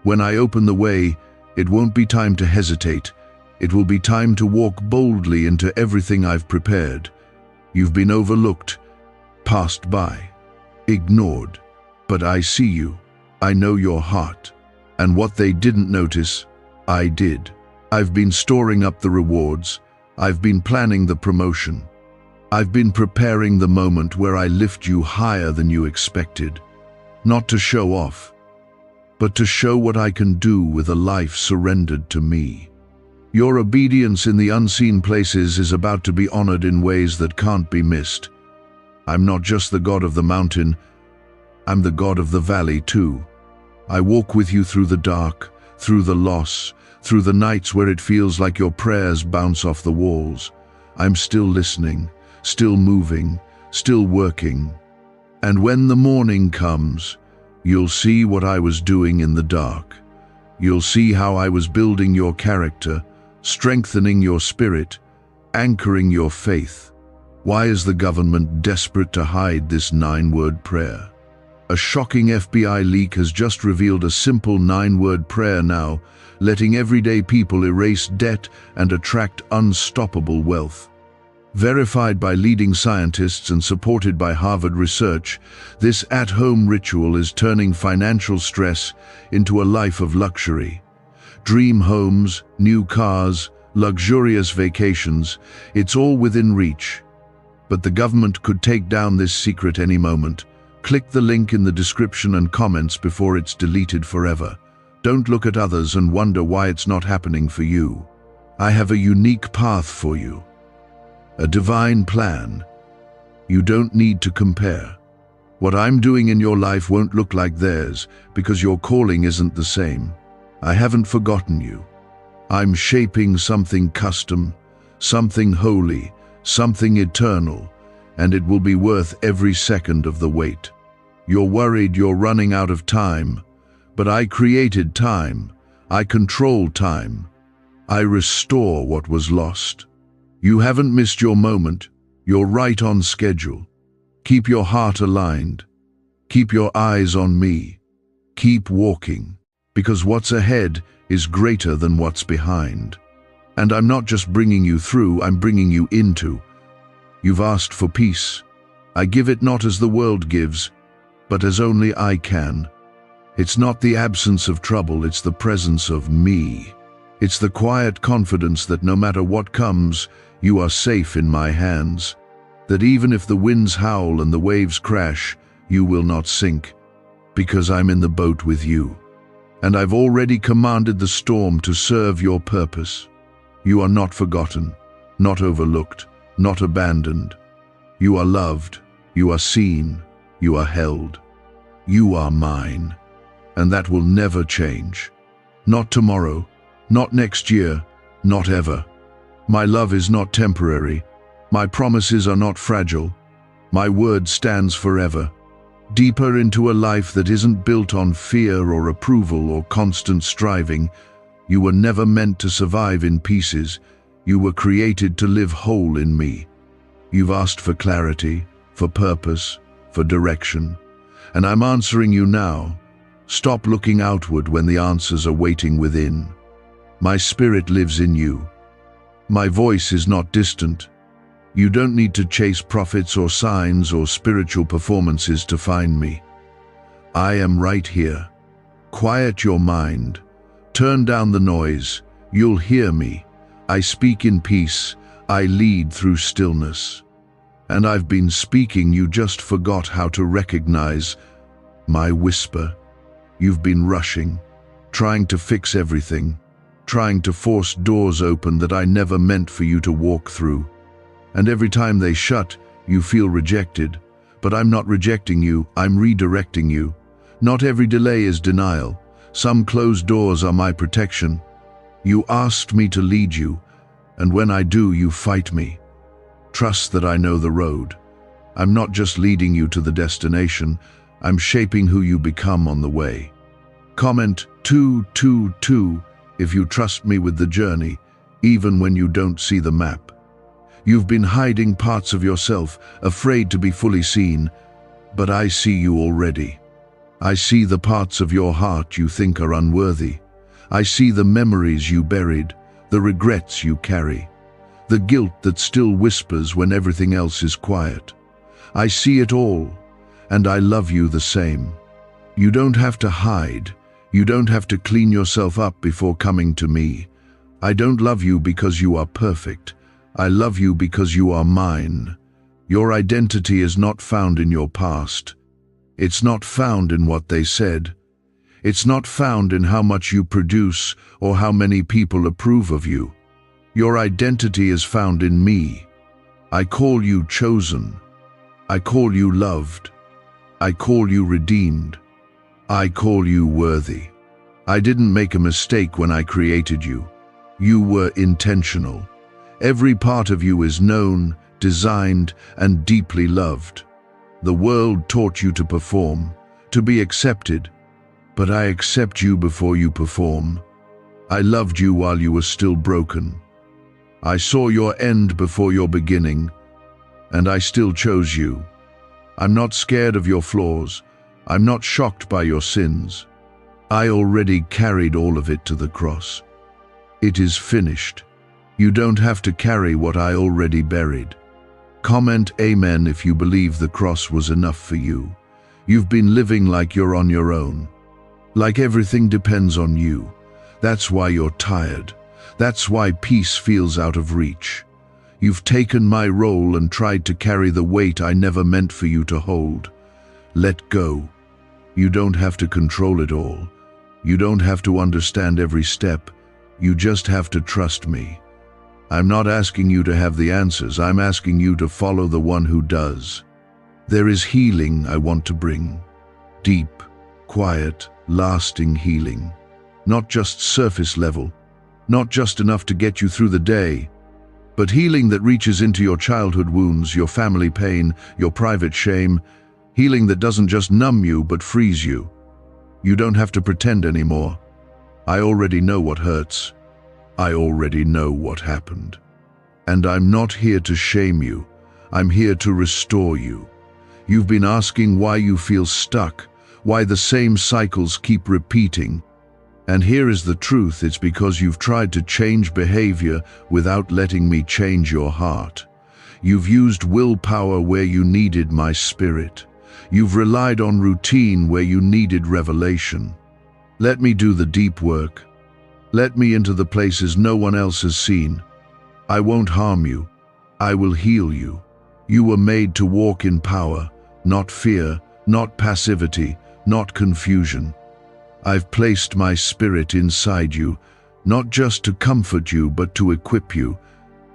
S1: When I open the way, it won't be time to hesitate. It will be time to walk boldly into everything I've prepared. You've been overlooked, passed by, ignored. But I see you. I know your heart. And what they didn't notice, I did. I've been storing up the rewards. I've been planning the promotion. I've been preparing the moment where I lift you higher than you expected. Not to show off, but to show what I can do with a life surrendered to me. Your obedience in the unseen places is about to be honored in ways that can't be missed. I'm not just the God of the mountain, I'm the God of the valley too. I walk with you through the dark, through the loss, through the nights where it feels like your prayers bounce off the walls. I'm still listening, still moving, still working. And when the morning comes, you'll see what I was doing in the dark. You'll see how I was building your character, strengthening your spirit, anchoring your faith. Why is the government desperate to hide this 9-word prayer? A shocking FBI leak has just revealed a simple 9-word prayer now, letting everyday people erase debt and attract unstoppable wealth. Verified by leading scientists and supported by Harvard research, this at-home ritual is turning financial stress into a life of luxury. Dream homes, new cars, luxurious vacations. It's all within reach. But the government could take down this secret any moment. Click the link in the description and comments before it's deleted forever. Don't look at others and wonder why it's not happening for you. I have a unique path for you. A divine plan. You don't need to compare. What I'm doing in your life won't look like theirs because your calling isn't the same. I haven't forgotten you. I'm shaping something custom, something holy, something eternal, and it will be worth every second of the wait. You're worried you're running out of time, but I created time. I control time. I restore what was lost. You haven't missed your moment. You're right on schedule. Keep your heart aligned. Keep your eyes on me. Keep walking, because what's ahead is greater than what's behind. And I'm not just bringing you through, I'm bringing you into. You've asked for peace. I give it not as the world gives, but as only I can. It's not the absence of trouble, it's the presence of me. It's the quiet confidence that no matter what comes, you are safe in my hands. That even if the winds howl and the waves crash, you will not sink, because I'm in the boat with you. And I've already commanded the storm to serve your purpose. You are not forgotten, not overlooked, not abandoned. You are loved, you are seen, you are held. You are mine, and that will never change. Not tomorrow, not next year, not ever. My love is not temporary. My promises are not fragile. My word stands forever. Deeper into a life that isn't built on fear or approval or constant striving. You were never meant to survive in pieces. You were created to live whole in me. You've asked for clarity, for purpose, for direction. And I'm answering you now. Stop looking outward when the answers are waiting within. My spirit lives in you. My voice is not distant. You don't need to chase prophets or signs or spiritual performances to find me. I am right here. Quiet your mind. Turn down the noise. You'll hear me. I speak in peace. I lead through stillness. And I've been speaking, you just forgot how to recognize my whisper. You've been rushing, trying to fix everything, trying to force doors open that I never meant for you to walk through. And every time they shut, you feel rejected. But I'm not rejecting you, I'm redirecting you. Not every delay is denial. Some closed doors are my protection. You asked me to lead you, and when I do, you fight me. Trust that I know the road. I'm not just leading you to the destination, I'm shaping who you become on the way. Comment 222 if you trust me with the journey, even when you don't see the map. You've been hiding parts of yourself, afraid to be fully seen, but I see you already. I see the parts of your heart you think are unworthy. I see the memories you buried, the regrets you carry, the guilt that still whispers when everything else is quiet. I see it all, and I love you the same. You don't have to hide. You don't have to clean yourself up before coming to me. I don't love you because you are perfect. I love you because you are mine. Your identity is not found in your past. It's not found in what they said. It's not found in how much you produce or how many people approve of you. Your identity is found in me. I call you chosen. I call you loved. I call you redeemed. I call you worthy. I didn't make a mistake when I created you. You were intentional. Every part of you is known, designed, and deeply loved. The world taught you to perform, to be accepted, but I accept you before you perform. I loved you while you were still broken. I saw your end before your beginning, and I still chose you. I'm not scared of your flaws. I'm not shocked by your sins. I already carried all of it to the cross. It is finished. You don't have to carry what I already buried. Comment Amen if you believe the cross was enough for you. You've been living like you're on your own. Like everything depends on you. That's why you're tired. That's why peace feels out of reach. You've taken my role and tried to carry the weight I never meant for you to hold. Let go. You don't have to control it all. You don't have to understand every step. You just have to trust me. I'm not asking you to have the answers. I'm asking you to follow the one who does. There is healing I want to bring. Deep, quiet, lasting healing. Not just surface level. Not just enough to get you through the day. But healing that reaches into your childhood wounds, your family pain, your private shame. Healing that doesn't just numb you, but frees you. You don't have to pretend anymore. I already know what hurts. I already know what happened. And I'm not here to shame you. I'm here to restore you. You've been asking why you feel stuck, why the same cycles keep repeating. And here is the truth, it's because you've tried to change behavior without letting me change your heart. You've used willpower where you needed my spirit. You've relied on routine where you needed revelation. Let me do the deep work. Let me into the places no one else has seen. I won't harm you. I will heal you. You were made to walk in power, not fear, not passivity, not confusion. I've placed my spirit inside you, not just to comfort you, but to equip you.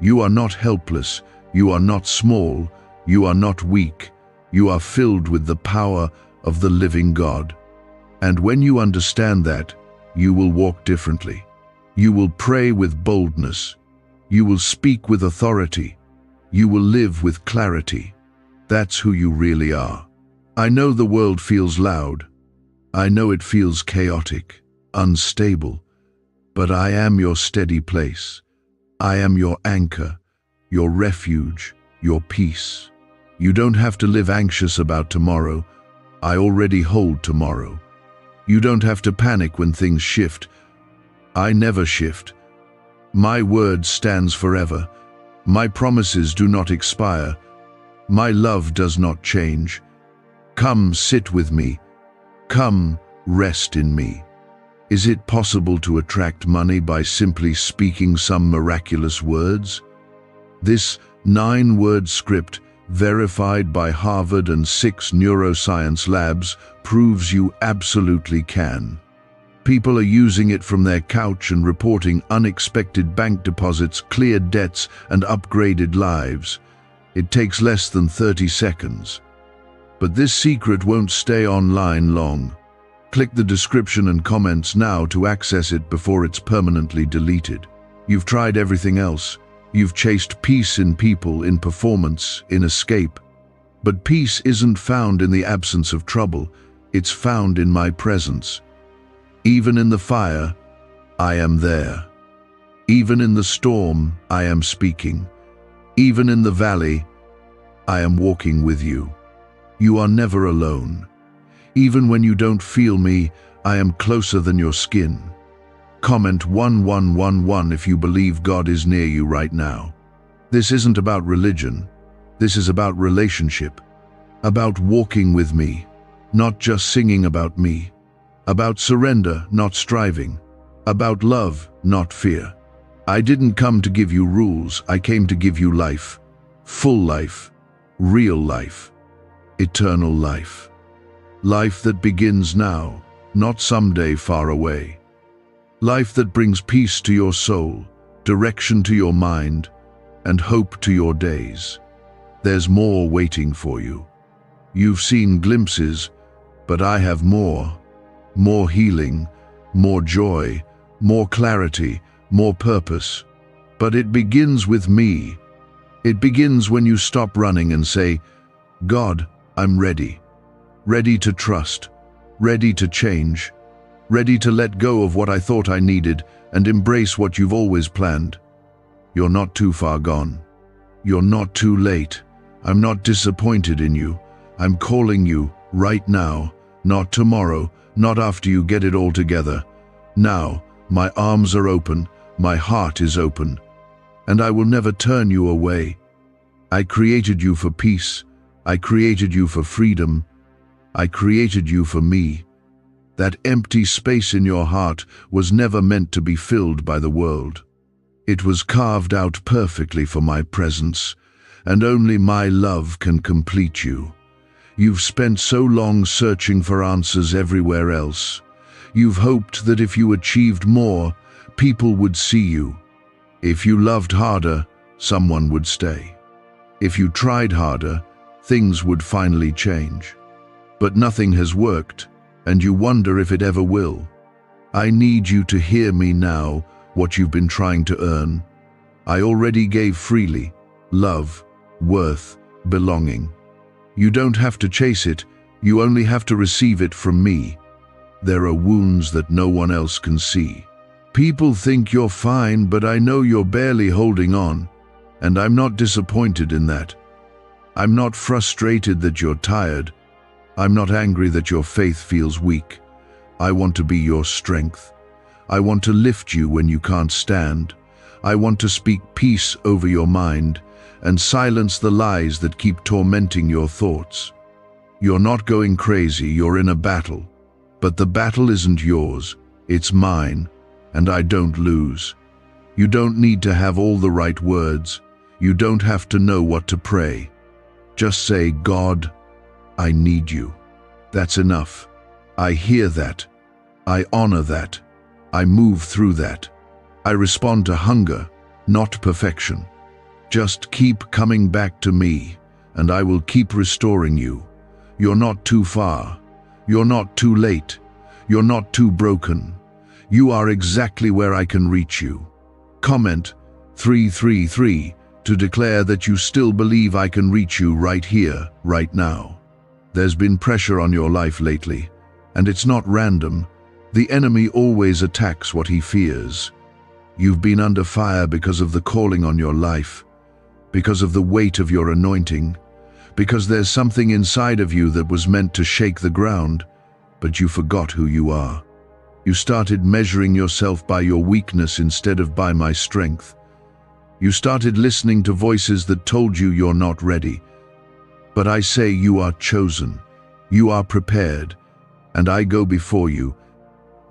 S1: You are not helpless. You are not small. You are not weak. You are filled with the power of the living God. And when you understand that, you will walk differently. You will pray with boldness. You will speak with authority. You will live with clarity. That's who you really are. I know the world feels loud. I know it feels chaotic, unstable. But I am your steady place. I am your anchor, your refuge, your peace. You don't have to live anxious about tomorrow. I already hold tomorrow. You don't have to panic when things shift. I never shift. My word stands forever. My promises do not expire. My love does not change. Come sit with me. Come rest in me. Is it possible to attract money by simply speaking some miraculous words? This 9-word script, verified by Harvard and 6 neuroscience labs, proves you absolutely can. People are using it from their couch and reporting unexpected bank deposits, cleared debts, and upgraded lives. It takes less than 30 seconds. But this secret won't stay online long. Click the description and comments now to access it before it's permanently deleted. You've tried everything else. You've chased peace in people, in performance, in escape. But peace isn't found in the absence of trouble. It's found in my presence. Even in the fire, I am there. Even in the storm, I am speaking. Even in the valley, I am walking with you. You are never alone. Even when you don't feel me, I am closer than your skin. Comment 1111 if you believe God is near you right now. This isn't about religion. This is about relationship. About walking with me, not just singing about me. About surrender, not striving. About love, not fear. I didn't come to give you rules. I came to give you life. Full life. Real life. Eternal life. Life that begins now, not someday far away. Life that brings peace to your soul, direction to your mind, and hope to your days. There's more waiting for you. You've seen glimpses, but I have more. More healing, more joy, more clarity, more purpose. But it begins with me. It begins when you stop running and say, God, I'm ready. Ready to trust, ready to change, ready to let go of what I thought I needed and embrace what you've always planned. You're not too far gone. You're not too late. I'm not disappointed in you. I'm calling you right now, not tomorrow, not after you get it all together. Now, my arms are open, my heart is open, and I will never turn you away. I created you for peace. I created you for freedom. I created you for me. That empty space in your heart was never meant to be filled by the world. It was carved out perfectly for my presence, and only my love can complete you. You've spent so long searching for answers everywhere else. You've hoped that if you achieved more, people would see you. If you loved harder, someone would stay. If you tried harder, things would finally change. But nothing has worked, and you wonder if it ever will. I need you to hear me now, what you've been trying to earn. I already gave freely: love, worth, belonging. You don't have to chase it, you only have to receive it from me. There are wounds that no one else can see. People think you're fine, but I know you're barely holding on, and I'm not disappointed in that. I'm not frustrated that you're tired. I'm not angry that your faith feels weak. I want to be your strength. I want to lift you when you can't stand. I want to speak peace over your mind and silence the lies that keep tormenting your thoughts. You're not going crazy, you're in a battle. But the battle isn't yours, it's mine, and I don't lose. You don't need to have all the right words. You don't have to know what to pray. Just say, God, I need you. That's enough. I hear that. I honor that. I move through that. I respond to hunger, not perfection. Just keep coming back to me, and I will keep restoring you. You're not too far. You're not too late. You're not too broken. You are exactly where I can reach you. Comment 333 to declare that you still believe I can reach you right here, right now. There's been pressure on your life lately, and it's not random. The enemy always attacks what he fears. You've been under fire because of the calling on your life, because of the weight of your anointing, because there's something inside of you that was meant to shake the ground, but you forgot who you are. You started measuring yourself by your weakness instead of by my strength. You started listening to voices that told you you're not ready. But I say you are chosen, you are prepared, and I go before you.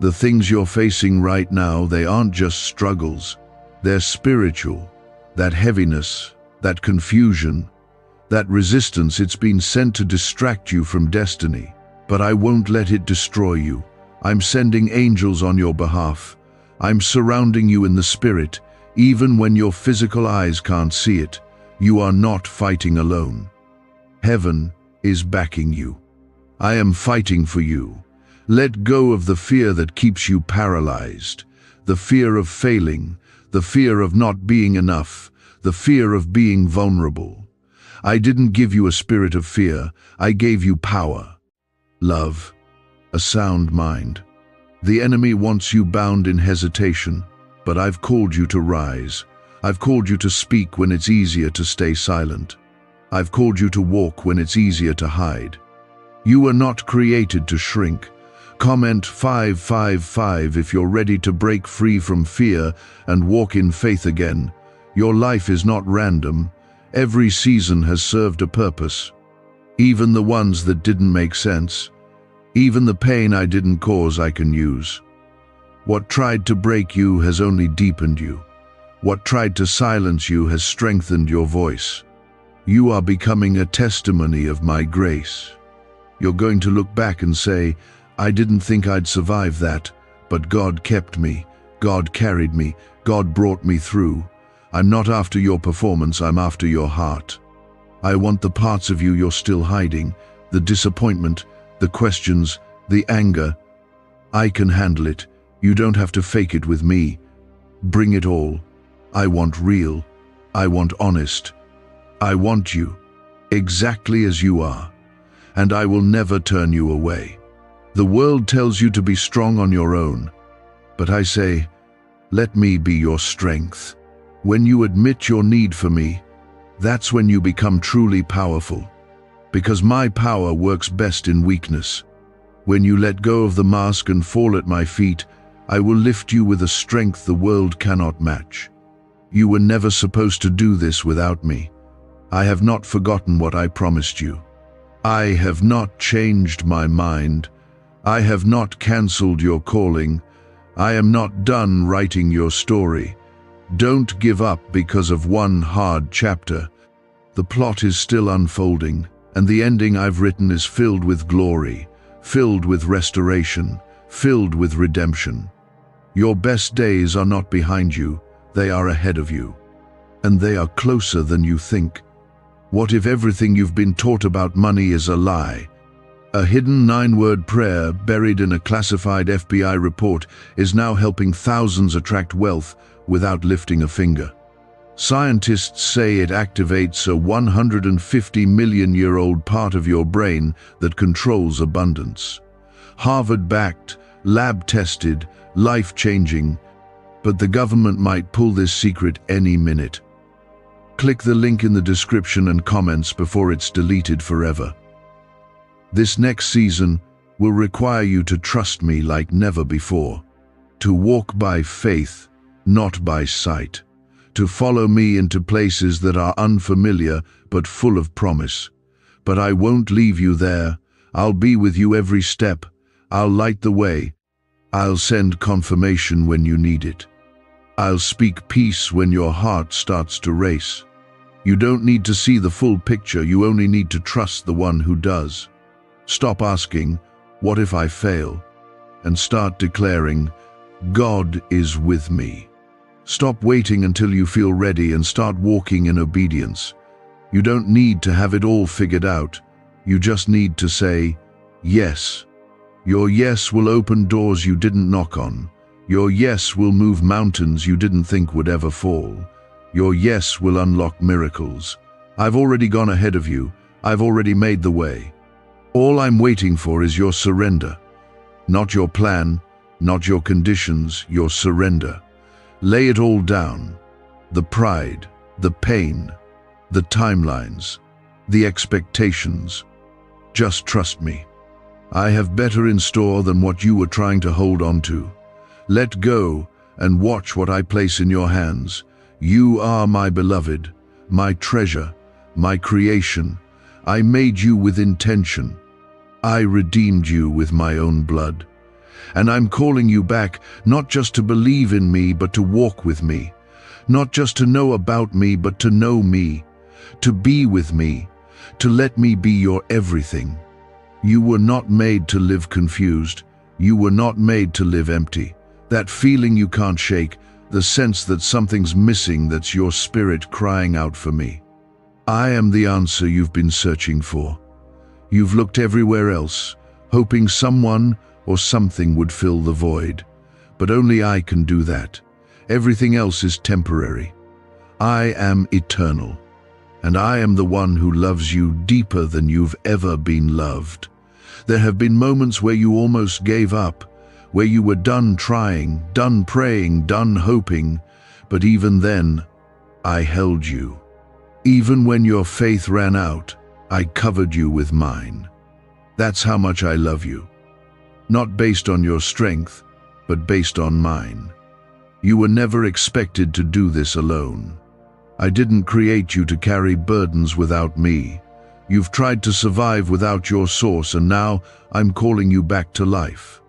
S1: The things you're facing right now, they aren't just struggles. They're spiritual. That heaviness, that confusion, that resistance, it's been sent to distract you from destiny. But I won't let it destroy you. I'm sending angels on your behalf. I'm surrounding you in the spirit, even when your physical eyes can't see it. You are not fighting alone. Heaven is backing you. I am fighting for you. Let go of the fear that keeps you paralyzed, the fear of failing, the fear of not being enough, the fear of being vulnerable. I didn't give you a spirit of fear, I gave you power, love, a sound mind. The enemy wants you bound in hesitation, but I've called you to rise. I've called you to speak when it's easier to stay silent. I've called you to walk when it's easier to hide. You were not created to shrink. Comment 555 if you're ready to break free from fear and walk in faith again. Your life is not random. Every season has served a purpose. Even the ones that didn't make sense. Even the pain I didn't cause, I can use. What tried to break you has only deepened you. What tried to silence you has strengthened your voice. You are becoming a testimony of my grace. You're going to look back and say, I didn't think I'd survive that, but God kept me, God carried me, God brought me through. I'm not after your performance, I'm after your heart. I want the parts of you you're still hiding, the disappointment, the questions, the anger. I can handle it. You don't have to fake it with me. Bring it all. I want real. I want honest. I want you, exactly as you are, and I will never turn you away. The world tells you to be strong on your own, but I say, let me be your strength. When you admit your need for me, that's when you become truly powerful, because my power works best in weakness. When you let go of the mask and fall at my feet, I will lift you with a strength the world cannot match. You were never supposed to do this without me. I have not forgotten what I promised you. I have not changed my mind. I have not cancelled your calling. I am not done writing your story. Don't give up because of one hard chapter. The plot is still unfolding, and the ending I've written is filled with glory, filled with restoration, filled with redemption. Your best days are not behind you, they are ahead of you. And they are closer than you think. What if everything you've been taught about money is a lie? A hidden 9-word prayer buried in a classified FBI report is now helping thousands attract wealth without lifting a finger. Scientists say it activates a 150-million-year-old part of your brain that controls abundance. Harvard-backed, lab-tested, life-changing, but the government might pull this secret any minute. Click the link in the description and comments before it's deleted forever. This next season will require you to trust me like never before, to walk by faith, not by sight, to follow me into places that are unfamiliar but full of promise. But I won't leave you there. I'll be with you every step. I'll light the way. I'll send confirmation when you need it. I'll speak peace when your heart starts to race. You don't need to see the full picture, you only need to trust the one who does. Stop asking, "What if I fail?" and start declaring, "God is with me." Stop waiting until you feel ready and start walking in obedience. You don't need to have it all figured out. You just need to say, yes. Your yes will open doors you didn't knock on. Your yes will move mountains you didn't think would ever fall. Your yes will unlock miracles. I've already gone ahead of you. I've already made the way. All I'm waiting for is your surrender. Not your plan, not your conditions, your surrender. Lay it all down. The pride, the pain, the timelines, the expectations. Just trust me. I have better in store than what you were trying to hold on to. Let go and watch what I place in your hands. You are my beloved, my treasure, my creation. I made you with intention. I redeemed you with my own blood. And I'm calling you back, not just to believe in me, but to walk with me. Not just to know about me, but to know me. To be with me. To let me be your everything. You were not made to live confused. You were not made to live empty. That feeling you can't shake, the sense that something's missing, that's your spirit crying out for me. I am the answer you've been searching for. You've looked everywhere else, hoping someone or something would fill the void. But only I can do that. Everything else is temporary. I am eternal, and I am the one who loves you deeper than you've ever been loved. There have been moments where you almost gave up, where you were done trying, done praying, done hoping, but even then, I held you. Even when your faith ran out, I covered you with mine. That's how much I love you. Not based on your strength, but based on mine. You were never expected to do this alone. I didn't create you to carry burdens without me. You've tried to survive without your source, and now I'm calling you back to life.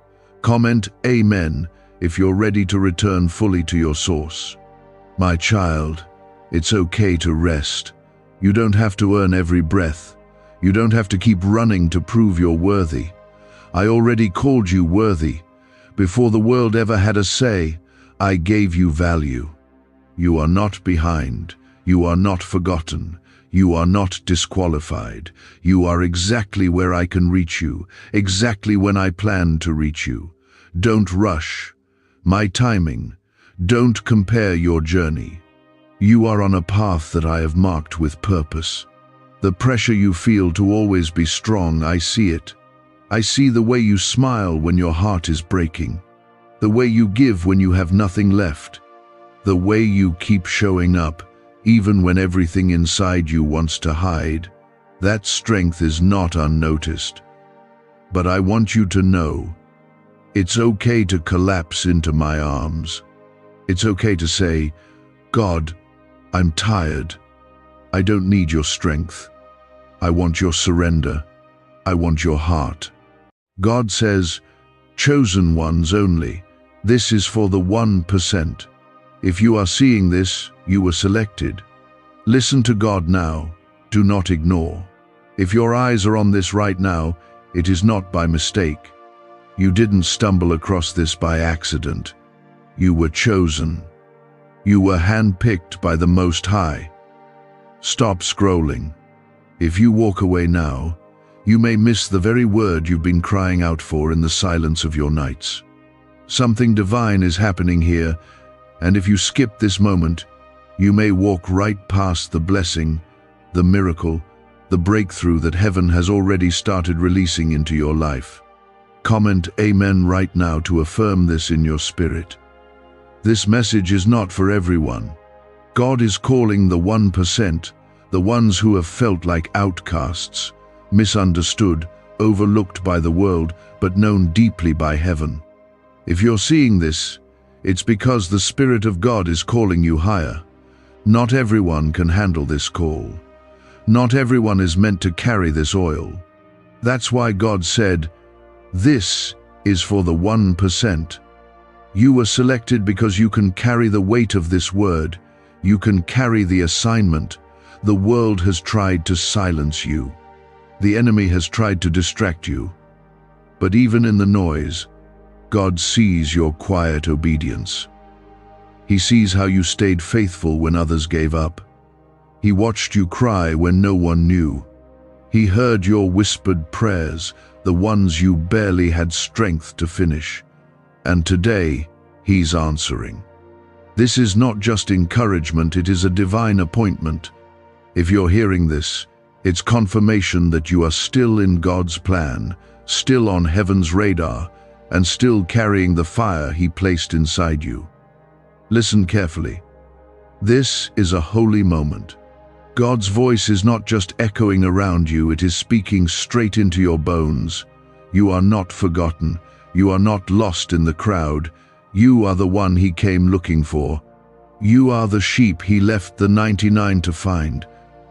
S1: Comment Amen if you're ready to return fully to your source. My child, it's okay to rest. You don't have to earn every breath. You don't have to keep running to prove you're worthy. I already called you worthy. Before the world ever had a say, I gave you value. You are not behind. You are not forgotten. You are not disqualified. You are exactly where I can reach you, exactly when I plan to reach you. Don't rush. My timing. Don't compare your journey. You are on a path that I have marked with purpose. The pressure you feel to always be strong, I see it. I see the way you smile when your heart is breaking, the way you give when you have nothing left, the way you keep showing up, even when everything inside you wants to hide. That strength is not unnoticed. But I want you to know, it's okay to collapse into my arms. It's okay to say, God, I'm tired. I don't need your strength. I want your surrender. I want your heart. God says, chosen ones only. This is for the 1%. If you are seeing this, you were selected. Listen to God now. Do not ignore. If your eyes are on this right now, it is not by mistake. You didn't stumble across this by accident. You were chosen. You were handpicked by the Most High. Stop scrolling. If you walk away now, you may miss the very word you've been crying out for in the silence of your nights. Something divine is happening here, and if you skip this moment, you may walk right past the blessing, the miracle, the breakthrough that heaven has already started releasing into your life. Comment Amen right now to affirm this in your spirit. This message is not for everyone. God is calling the 1%, the ones who have felt like outcasts, misunderstood, overlooked by the world, but known deeply by heaven. If you're seeing this, it's because the Spirit of God is calling you higher. Not everyone can handle this call. Not everyone is meant to carry this oil. That's why God said, "This is for the 1%. You were selected because you can carry the weight of this word. You can carry the assignment. The world has tried to silence you. The enemy has tried to distract you. But even in the noise, God sees your quiet obedience. He sees how you stayed faithful when others gave up. He watched you cry when no one knew. He heard your whispered prayers, the ones you barely had strength to finish. And today, He's answering. This is not just encouragement, it is a divine appointment. If you're hearing this, it's confirmation that you are still in God's plan, still on heaven's radar, and still carrying the fire He placed inside you. Listen carefully. This is a holy moment. God's voice is not just echoing around you, it is speaking straight into your bones. You are not forgotten. You are not lost in the crowd. You are the one He came looking for. You are the sheep He left the 99 to find.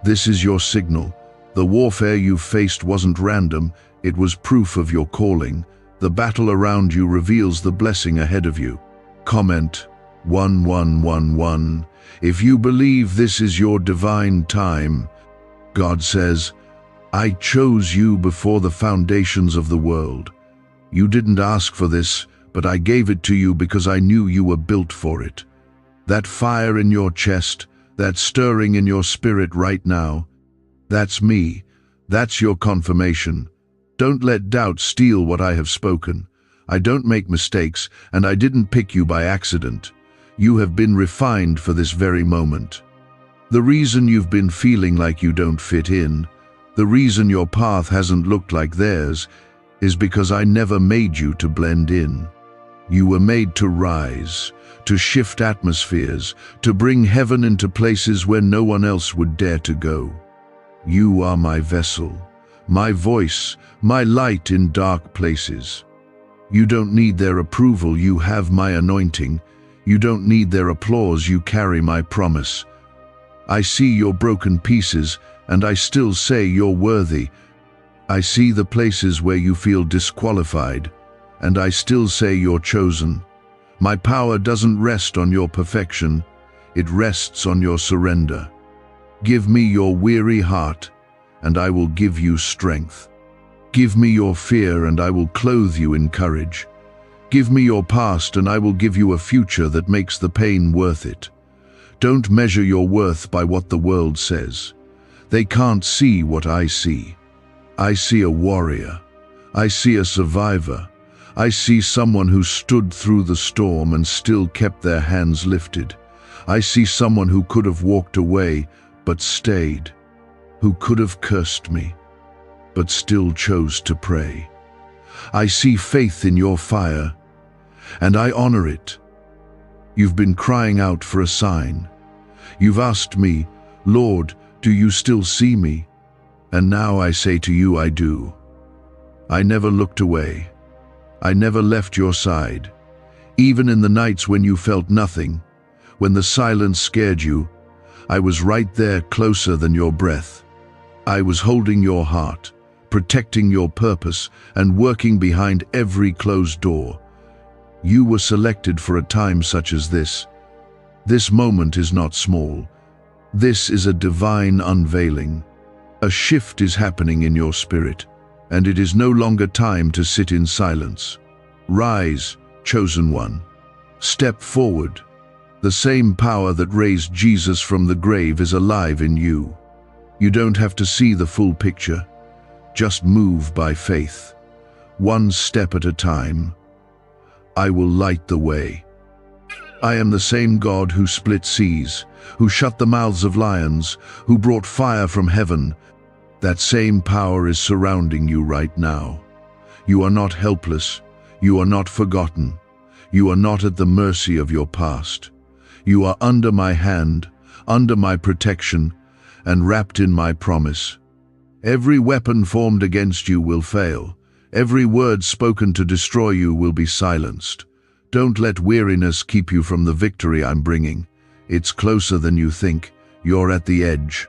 S1: This is your signal. The warfare you faced wasn't random, it was proof of your calling. The battle around you reveals the blessing ahead of you. Comment 1111 if you believe this is your divine time. God says, "I chose you before the foundations of the world. You didn't ask for this, but I gave it to you because I knew you were built for it." That fire in your chest, that stirring in your spirit right now, that's me. That's your confirmation. Don't let doubt steal what I have spoken. I don't make mistakes, and I didn't pick you by accident. You have been refined for this very moment. The reason you've been feeling like you don't fit in, the reason your path hasn't looked like theirs, is because I never made you to blend in. You were made to rise, to shift atmospheres, to bring heaven into places where no one else would dare to go. You are my vessel, my voice, my light in dark places. You don't need their approval, you have my anointing. You don't need their applause, you carry my promise. I see your broken pieces, and I still say you're worthy. I see the places where you feel disqualified, and I still say you're chosen. My power doesn't rest on your perfection, it rests on your surrender. Give me your weary heart, and I will give you strength. Give me your fear, and I will clothe you in courage. Give me your past, and I will give you a future that makes the pain worth it. Don't measure your worth by what the world says. They can't see what I see. I see a warrior. I see a survivor. I see someone who stood through the storm and still kept their hands lifted. I see someone who could have walked away, but stayed. Who could have cursed me, but still chose to pray. I see faith in your fire, and I honor it. You've been crying out for a sign. You've asked me, "Lord, do you still see me?" And now I say to you, I do. I never looked away. I never left your side. Even in the nights when you felt nothing, when the silence scared you, I was right there, closer than your breath. I was holding your heart, protecting your purpose, and working behind every closed door. You were selected for a time such as this. This moment is not small. This is a divine unveiling. A shift is happening in your spirit, and it is no longer time to sit in silence. Rise, chosen one. Step forward. The same power that raised Jesus from the grave is alive in you. You don't have to see the full picture. Just move by faith. One step at a time. I will light the way. I am the same God who split seas, who shut the mouths of lions, who brought fire from heaven. That same power is surrounding you right now. You are not helpless. You are not forgotten. You are not at the mercy of your past. You are under my hand, under my protection, and wrapped in my promise. Every weapon formed against you will fail. Every word spoken to destroy you will be silenced. Don't let weariness keep you from the victory I'm bringing. It's closer than you think. You're at the edge.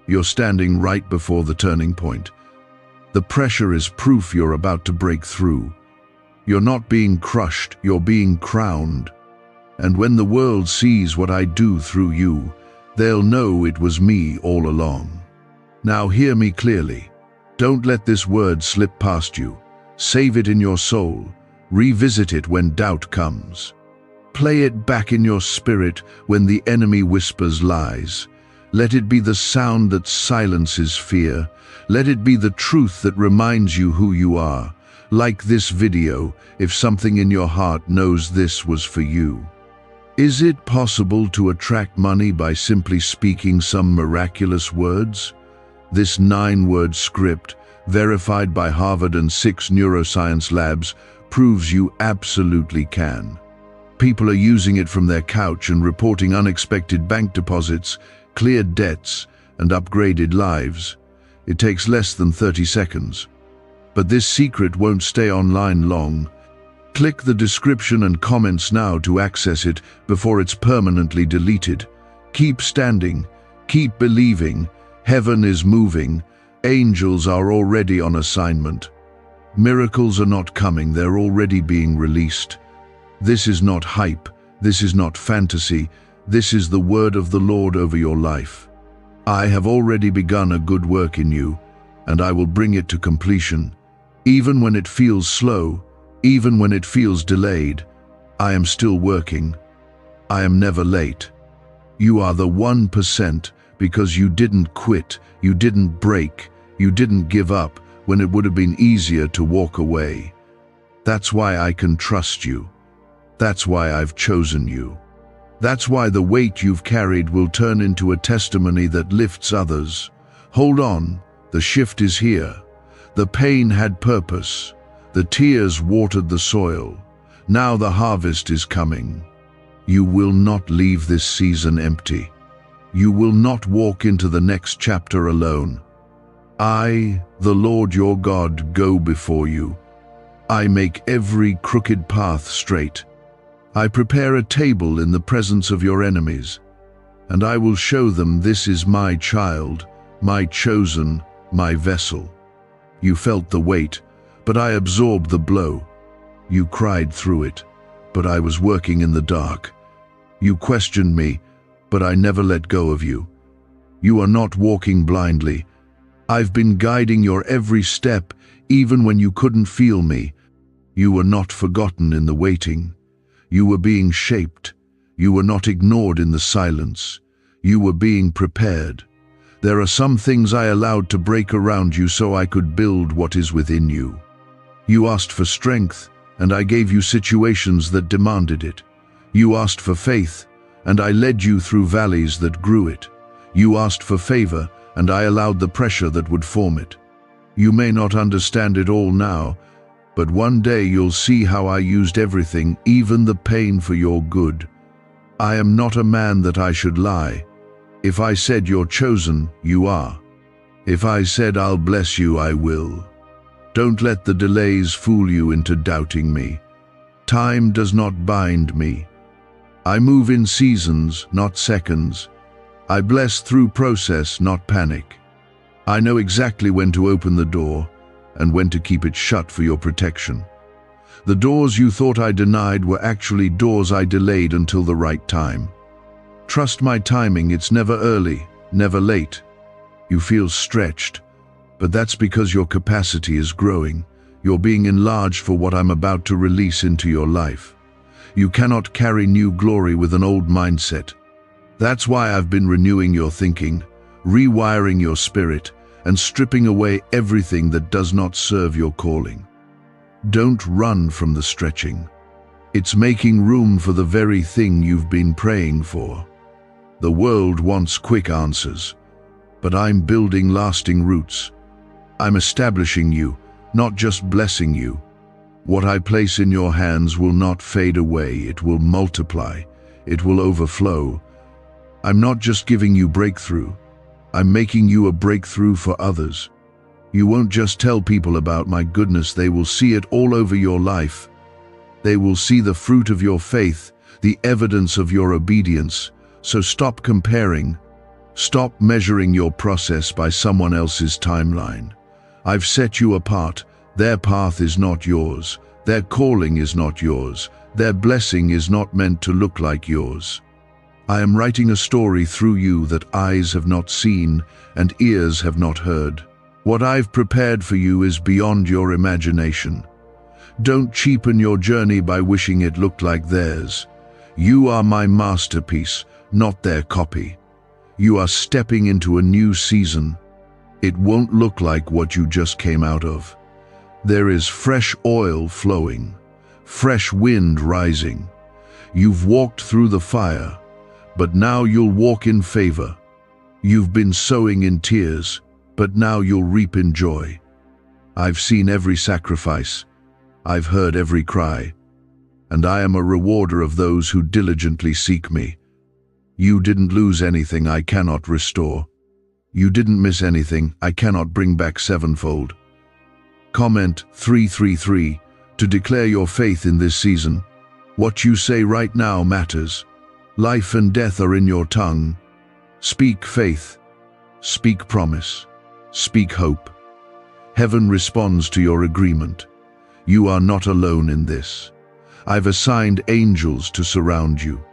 S1: You're standing right before the turning point. The pressure is proof you're about to break through. You're not being crushed, you're being crowned. And when the world sees what I do through you, they'll know it was me all along. Now hear me clearly. Don't let this word slip past you. Save it in your soul. Revisit it when doubt comes. Play it back in your spirit when the enemy whispers lies. Let it be the sound that silences fear. Let it be the truth that reminds you who you are. Like this video, if something in your heart knows this was for you. Is it possible to attract money by simply speaking some miraculous words? This 9-word script, verified by Harvard and 6 neuroscience labs, proves you absolutely can. People are using it from their couch and reporting unexpected bank deposits, cleared debts, and upgraded lives. It takes less than 30 seconds. But this secret won't stay online long. Click the description and comments now to access it before it's permanently deleted. Keep standing. Keep believing. Heaven is moving. Angels are already on assignment. Miracles are not coming, they're already being released. This is not hype. This is not fantasy. This is the word of the Lord over your life. I have already begun a good work in you, and I will bring it to completion. Even when it feels slow, even when it feels delayed, I am still working. I am never late. You are the 1% because you didn't quit, you didn't break, you didn't give up when it would have been easier to walk away. That's why I can trust you. That's why I've chosen you. That's why the weight you've carried will turn into a testimony that lifts others. Hold on, the shift is here. The pain had purpose. The tears watered the soil. Now the harvest is coming. You will not leave this season empty. You will not walk into the next chapter alone. I, the Lord your God, go before you. I make every crooked path straight. I prepare a table in the presence of your enemies, and I will show them this is my child, my chosen, my vessel. You felt the weight, but I absorbed the blow. You cried through it, but I was working in the dark. You questioned me, but I never let go of you. You are not walking blindly. I've been guiding your every step, even when you couldn't feel me. You were not forgotten in the waiting. You were being shaped. You were not ignored in the silence. You were being prepared. There are some things I allowed to break around you so I could build what is within you. You asked for strength, and I gave you situations that demanded it. You asked for faith, and I led you through valleys that grew it. You asked for favor, and I allowed the pressure that would form it. You may not understand it all now, but one day you'll see how I used everything, even the pain, for your good. I am not a man that I should lie. If I said you're chosen, you are. If I said I'll bless you, I will. Don't let the delays fool you into doubting me. Time does not bind me. I move in seasons, not seconds. I bless through process, not panic. I know exactly when to open the door and when to keep it shut for your protection. The doors you thought I denied were actually doors I delayed until the right time. Trust my timing, it's never early, never late. You feel stretched, but that's because your capacity is growing. You're being enlarged for what I'm about to release into your life. You cannot carry new glory with an old mindset. That's why I've been renewing your thinking, rewiring your spirit, and stripping away everything that does not serve your calling. Don't run from the stretching. It's making room for the very thing you've been praying for. The world wants quick answers, but I'm building lasting roots. I'm establishing you, not just blessing you. What I place in your hands will not fade away, it will multiply, it will overflow. I'm not just giving you breakthrough, I'm making you a breakthrough for others. You won't just tell people about my goodness, they will see it all over your life. They will see the fruit of your faith, the evidence of your obedience. So stop comparing. Stop measuring your process by someone else's timeline. I've set you apart. Their path is not yours. Their calling is not yours. Their blessing is not meant to look like yours. I am writing a story through you that eyes have not seen and ears have not heard. What I've prepared for you is beyond your imagination. Don't cheapen your journey by wishing it looked like theirs. You are my masterpiece, not their copy. You are stepping into a new season. It won't look like what you just came out of. There is fresh oil flowing, fresh wind rising. You've walked through the fire, but now you'll walk in favor. You've been sowing in tears, but now you'll reap in joy. I've seen every sacrifice. I've heard every cry, and I am a rewarder of those who diligently seek me. You didn't lose anything I cannot restore. You didn't miss anything I cannot bring back sevenfold. Comment 333 to declare your faith in this season. What you say right now matters. Life and death are in your tongue. Speak faith. Speak promise. Speak hope. Heaven responds to your agreement. You are not alone in this. I've assigned angels to surround you.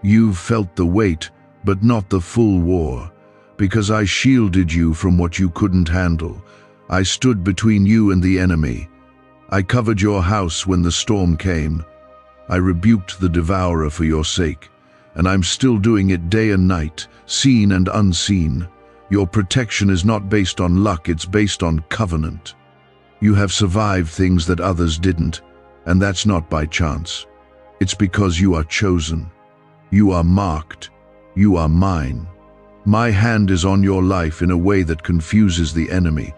S1: You've felt the weight, but not the full war, because I shielded you from what you couldn't handle. I stood between you and the enemy. I covered your house when the storm came. I rebuked the devourer for your sake, and I'm still doing it day and night, seen and unseen. Your protection is not based on luck, it's based on covenant. You have survived things that others didn't, and that's not by chance. It's because you are chosen. You are marked. You are mine. My hand is on your life in a way that confuses the enemy.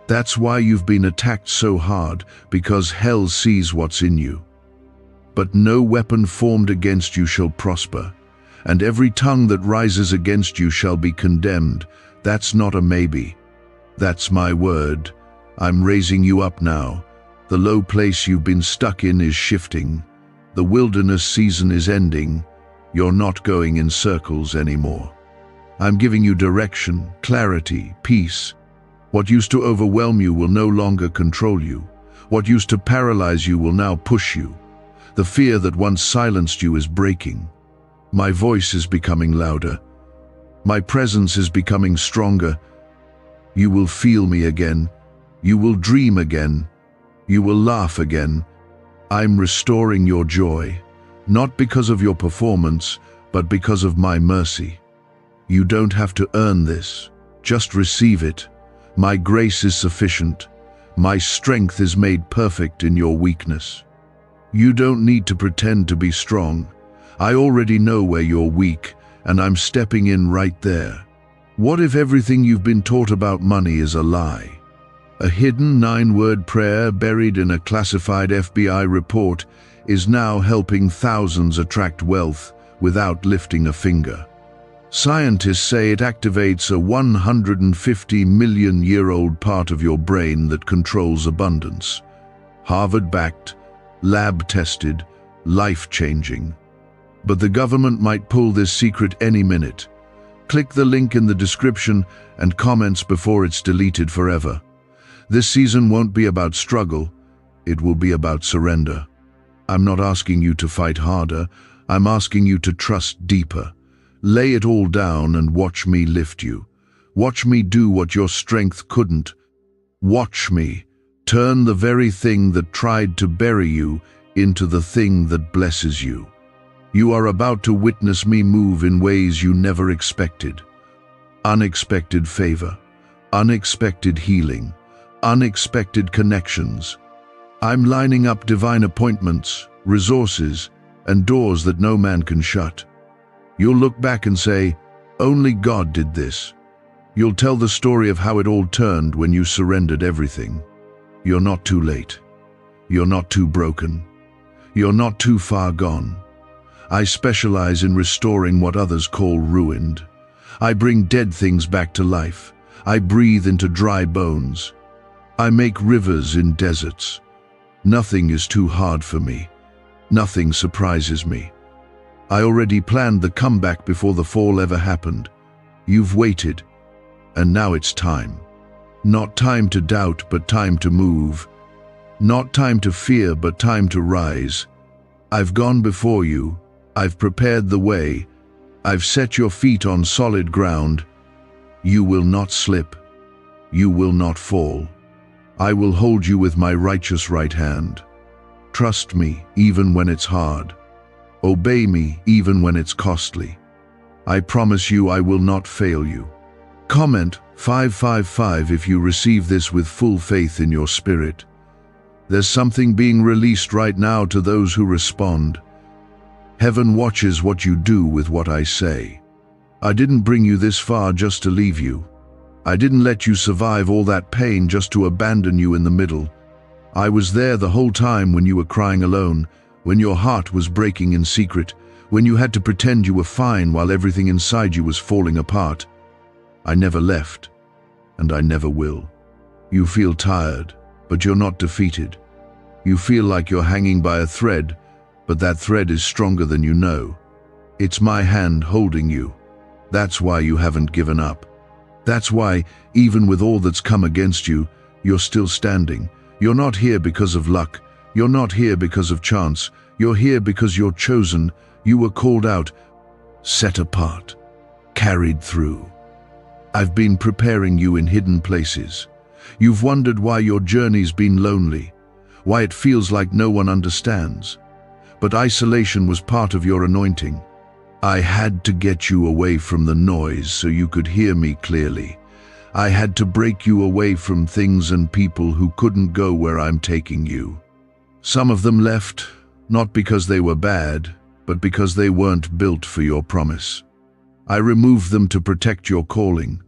S1: That's why you've been attacked so hard, because hell sees what's in you. But no weapon formed against you shall prosper, and every tongue that rises against you shall be condemned. That's not a maybe. That's my word. I'm raising you up now. The low place you've been stuck in is shifting. The wilderness season is ending. You're not going in circles anymore. I'm giving you direction, clarity, peace. What used to overwhelm you will no longer control you. What used to paralyze you will now push you. The fear that once silenced you is breaking. My voice is becoming louder. My presence is becoming stronger. You will feel me again. You will dream again. You will laugh again. I'm restoring your joy, not because of your performance, but because of my mercy. You don't have to earn this. Just receive it. My grace is sufficient. My strength is made perfect in your weakness. You don't need to pretend to be strong. I already know where you're weak, and I'm stepping in right there. What if everything you've been taught about money is a lie? A hidden 9-word prayer buried in a classified FBI report is now helping thousands attract wealth without lifting a finger. Scientists say it activates a 150-million-year-old part of your brain that controls abundance. Harvard-backed, lab-tested, life-changing. But the government might pull this secret any minute. Click the link in the description and comments before it's deleted forever. This season won't be about struggle, it will be about surrender. I'm not asking you to fight harder, I'm asking you to trust deeper. Lay it all down and watch me lift you. Watch me do what your strength couldn't. Watch me turn the very thing that tried to bury you into the thing that blesses you. You are about to witness me move in ways you never expected. Unexpected favor, unexpected healing, unexpected connections. I'm lining up divine appointments, resources, and doors that no man can shut. You'll look back and say, only God did this. You'll tell the story of how it all turned when you surrendered everything. You're not too late. You're not too broken. You're not too far gone. I specialize in restoring what others call ruined. I bring dead things back to life. I breathe into dry bones. I make rivers in deserts. Nothing is too hard for me. Nothing surprises me. I already planned the comeback before the fall ever happened. You've waited, and now it's time. Not time to doubt, but time to move. Not time to fear, but time to rise. I've gone before you. I've prepared the way. I've set your feet on solid ground. You will not slip. You will not fall. I will hold you with my righteous right hand. Trust me even when it's hard. Obey me even when it's costly. I promise you I will not fail you. Comment 555 if you receive this with full faith in your spirit. There's something being released right now to those who respond. Heaven watches what you do with what I say. I didn't bring you this far just to leave you. I didn't let you survive all that pain just to abandon you in the middle. I was there the whole time when you were crying alone, when your heart was breaking in secret, when you had to pretend you were fine while everything inside you was falling apart. I never left, and I never will. You feel tired, but you're not defeated. You feel like you're hanging by a thread, but that thread is stronger than you know. It's my hand holding you. That's why you haven't given up. That's why, even with all that's come against you, you're still standing. You're not here because of luck. You're not here because of chance. You're here because you're chosen. You were called out, set apart, carried through. I've been preparing you in hidden places. You've wondered why your journey's been lonely, why it feels like no one understands. But isolation was part of your anointing. I had to get you away from the noise so you could hear me clearly. I had to break you away from things and people who couldn't go where I'm taking you. Some of them left, not because they were bad, but because they weren't built for your promise. I removed them to protect your calling.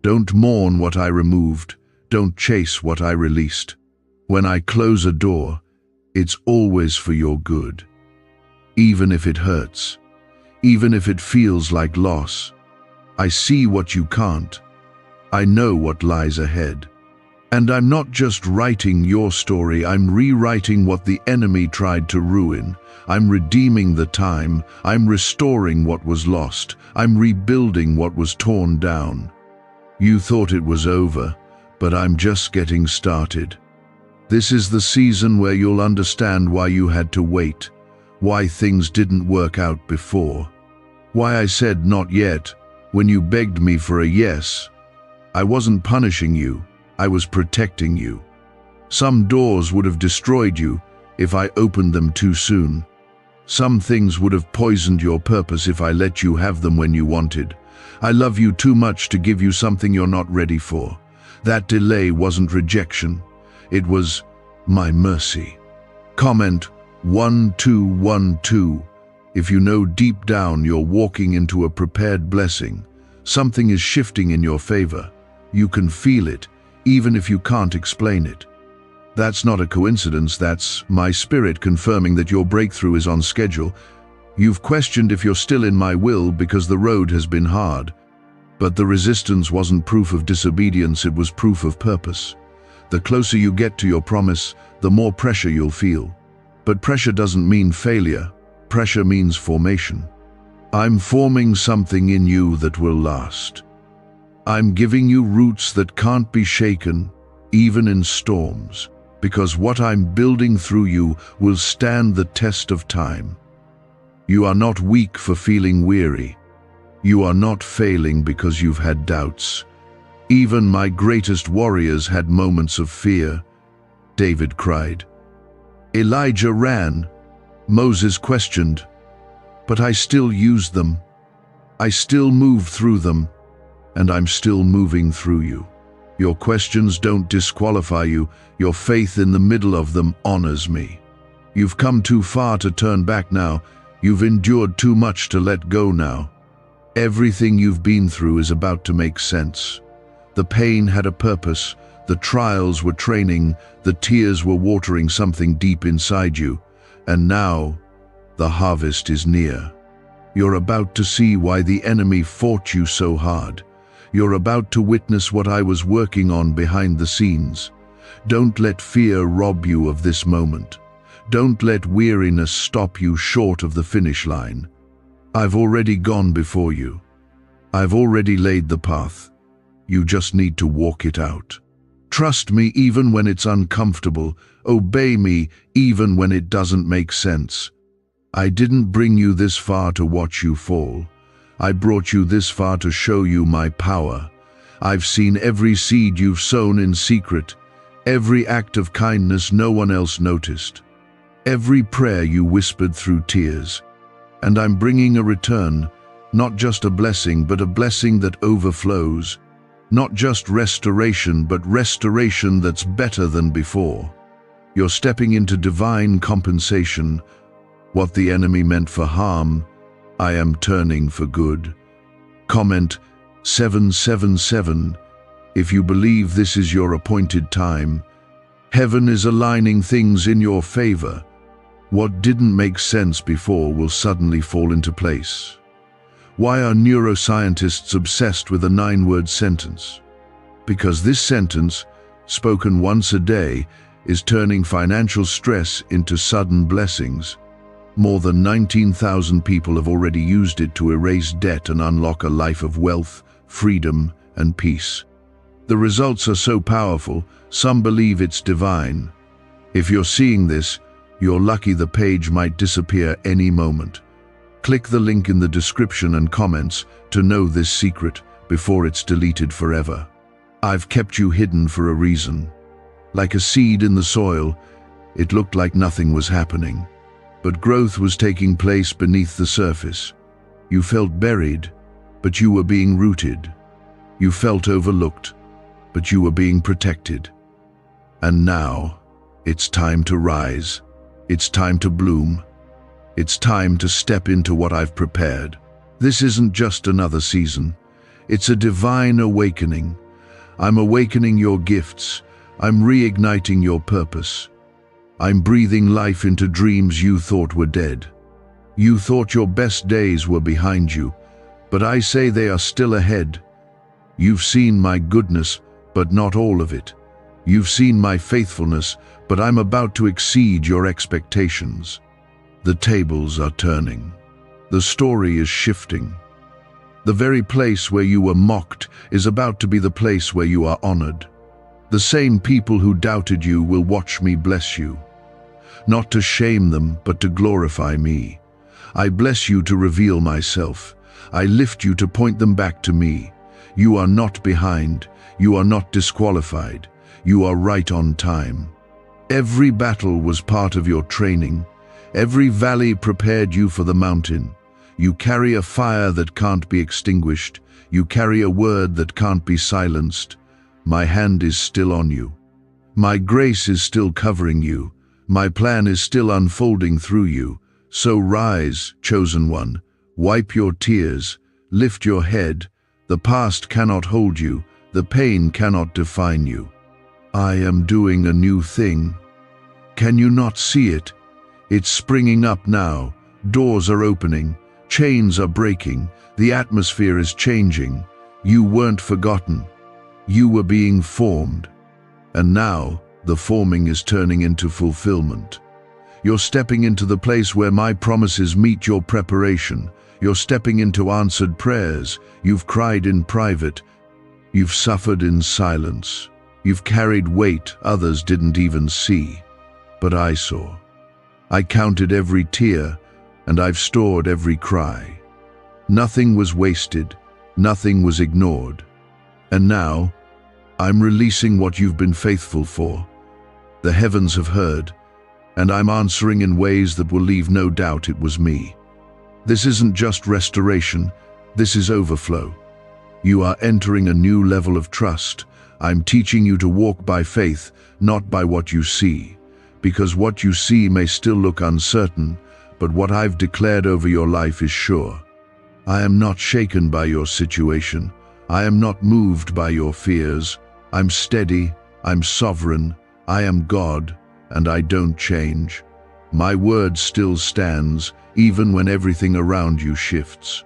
S1: Don't mourn what I removed. Don't chase what I released. When I close a door, it's always for your good. Even if it hurts, even if it feels like loss, I see what you can't. I know what lies ahead. And I'm not just writing your story, I'm rewriting what the enemy tried to ruin. I'm redeeming the time. I'm restoring what was lost. I'm rebuilding what was torn down. You thought it was over, but I'm just getting started. This is the season where you'll understand why you had to wait, why things didn't work out before, why I said not yet when you begged me for a yes. I wasn't punishing you, I was protecting you. Some doors would have destroyed you if I opened them too soon. Some things would have poisoned your purpose if I let you have them when you wanted. I love you too much to give you something you're not ready for. That delay wasn't rejection. It was my mercy. Comment 1212 if you know deep down you're walking into a prepared blessing. Something is shifting in your favor. You can feel it, even if you can't explain it. That's not a coincidence, that's my spirit confirming that your breakthrough is on schedule. You've questioned if you're still in my will because the road has been hard. But the resistance wasn't proof of disobedience, it was proof of purpose. The closer you get to your promise, the more pressure you'll feel. But pressure doesn't mean failure. Pressure means formation. I'm forming something in you that will last. I'm giving you roots that can't be shaken, even in storms, because what I'm building through you will stand the test of time. You are not weak for feeling weary. You are not failing because you've had doubts. Even my greatest warriors had moments of fear. David cried. Elijah ran. Moses questioned. But I still used them. I still moved through them. And I'm still moving through you. Your questions don't disqualify you. Your faith in the middle of them honors me. You've come too far to turn back now. You've endured too much to let go now. Everything you've been through is about to make sense. The pain had a purpose. The trials were training. The tears were watering something deep inside you. And now, the harvest is near. You're about to see why the enemy fought you so hard. You're about to witness what I was working on behind the scenes. Don't let fear rob you of this moment. Don't let weariness stop you short of the finish line. I've already gone before you. I've already laid the path. You just need to walk it out. Trust me even when it's uncomfortable. Obey me even when it doesn't make sense. I didn't bring you this far to watch you fall. I brought you this far to show you my power. I've seen every seed you've sown in secret, every act of kindness no one else noticed, every prayer you whispered through tears. And I'm bringing a return, not just a blessing, but a blessing that overflows. Not just restoration, but restoration that's better than before. You're stepping into divine compensation. What the enemy meant for harm, I am turning for good. Comment 777 if you believe this is your appointed time. Heaven is aligning things in your favor. What didn't make sense before will suddenly fall into place. Why are neuroscientists obsessed with a 9-word sentence? Because this sentence, spoken once a day, is turning financial stress into sudden blessings. More than 19,000 people have already used it to erase debt and unlock a life of wealth, freedom, and peace. The results are so powerful, some believe it's divine. If you're seeing this, you're lucky. The page might disappear any moment. Click the link in the description and comments to know this secret before it's deleted forever. I've kept you hidden for a reason. Like a seed in the soil, it looked like nothing was happening. But growth was taking place beneath the surface. You felt buried, but you were being rooted. You felt overlooked, but you were being protected. And now, it's time to rise. It's time to bloom. It's time to step into what I've prepared. This isn't just another season. It's a divine awakening. I'm awakening your gifts. I'm reigniting your purpose. I'm breathing life into dreams you thought were dead. You thought your best days were behind you, but I say they are still ahead. You've seen my goodness, but not all of it. You've seen my faithfulness, but I'm about to exceed your expectations. The tables are turning. The story is shifting. The very place where you were mocked is about to be the place where you are honored. The same people who doubted you will watch me bless you. Not to shame them, but to glorify me. I bless you to reveal myself. I lift you to point them back to me. You are not behind. You are not disqualified. You are right on time. Every battle was part of your training. Every valley prepared you for the mountain. You carry a fire that can't be extinguished. You carry a word that can't be silenced. My hand is still on you. My grace is still covering you. My plan is still unfolding through you. So rise, chosen one. Wipe your tears. Lift your head. The past cannot hold you. The pain cannot define you. I am doing a new thing. Can you not see it? It's springing up now. Doors are opening. Chains are breaking. The atmosphere is changing. You weren't forgotten. You were being formed. And now, the forming is turning into fulfillment. You're stepping into the place where my promises meet your preparation. You're stepping into answered prayers. You've cried in private. You've suffered in silence. You've carried weight others didn't even see. But I saw. I counted every tear, and I've stored every cry. Nothing was wasted, nothing was ignored. And now, I'm releasing what you've been faithful for. The heavens have heard, and I'm answering in ways that will leave no doubt it was me. This isn't just restoration, this is overflow. You are entering a new level of trust. I'm teaching you to walk by faith, not by what you see. Because what you see may still look uncertain, but what I've declared over your life is sure. I am not shaken by your situation. I am not moved by your fears. I'm steady, I'm sovereign, I am God, and I don't change. My word still stands, even when everything around you shifts.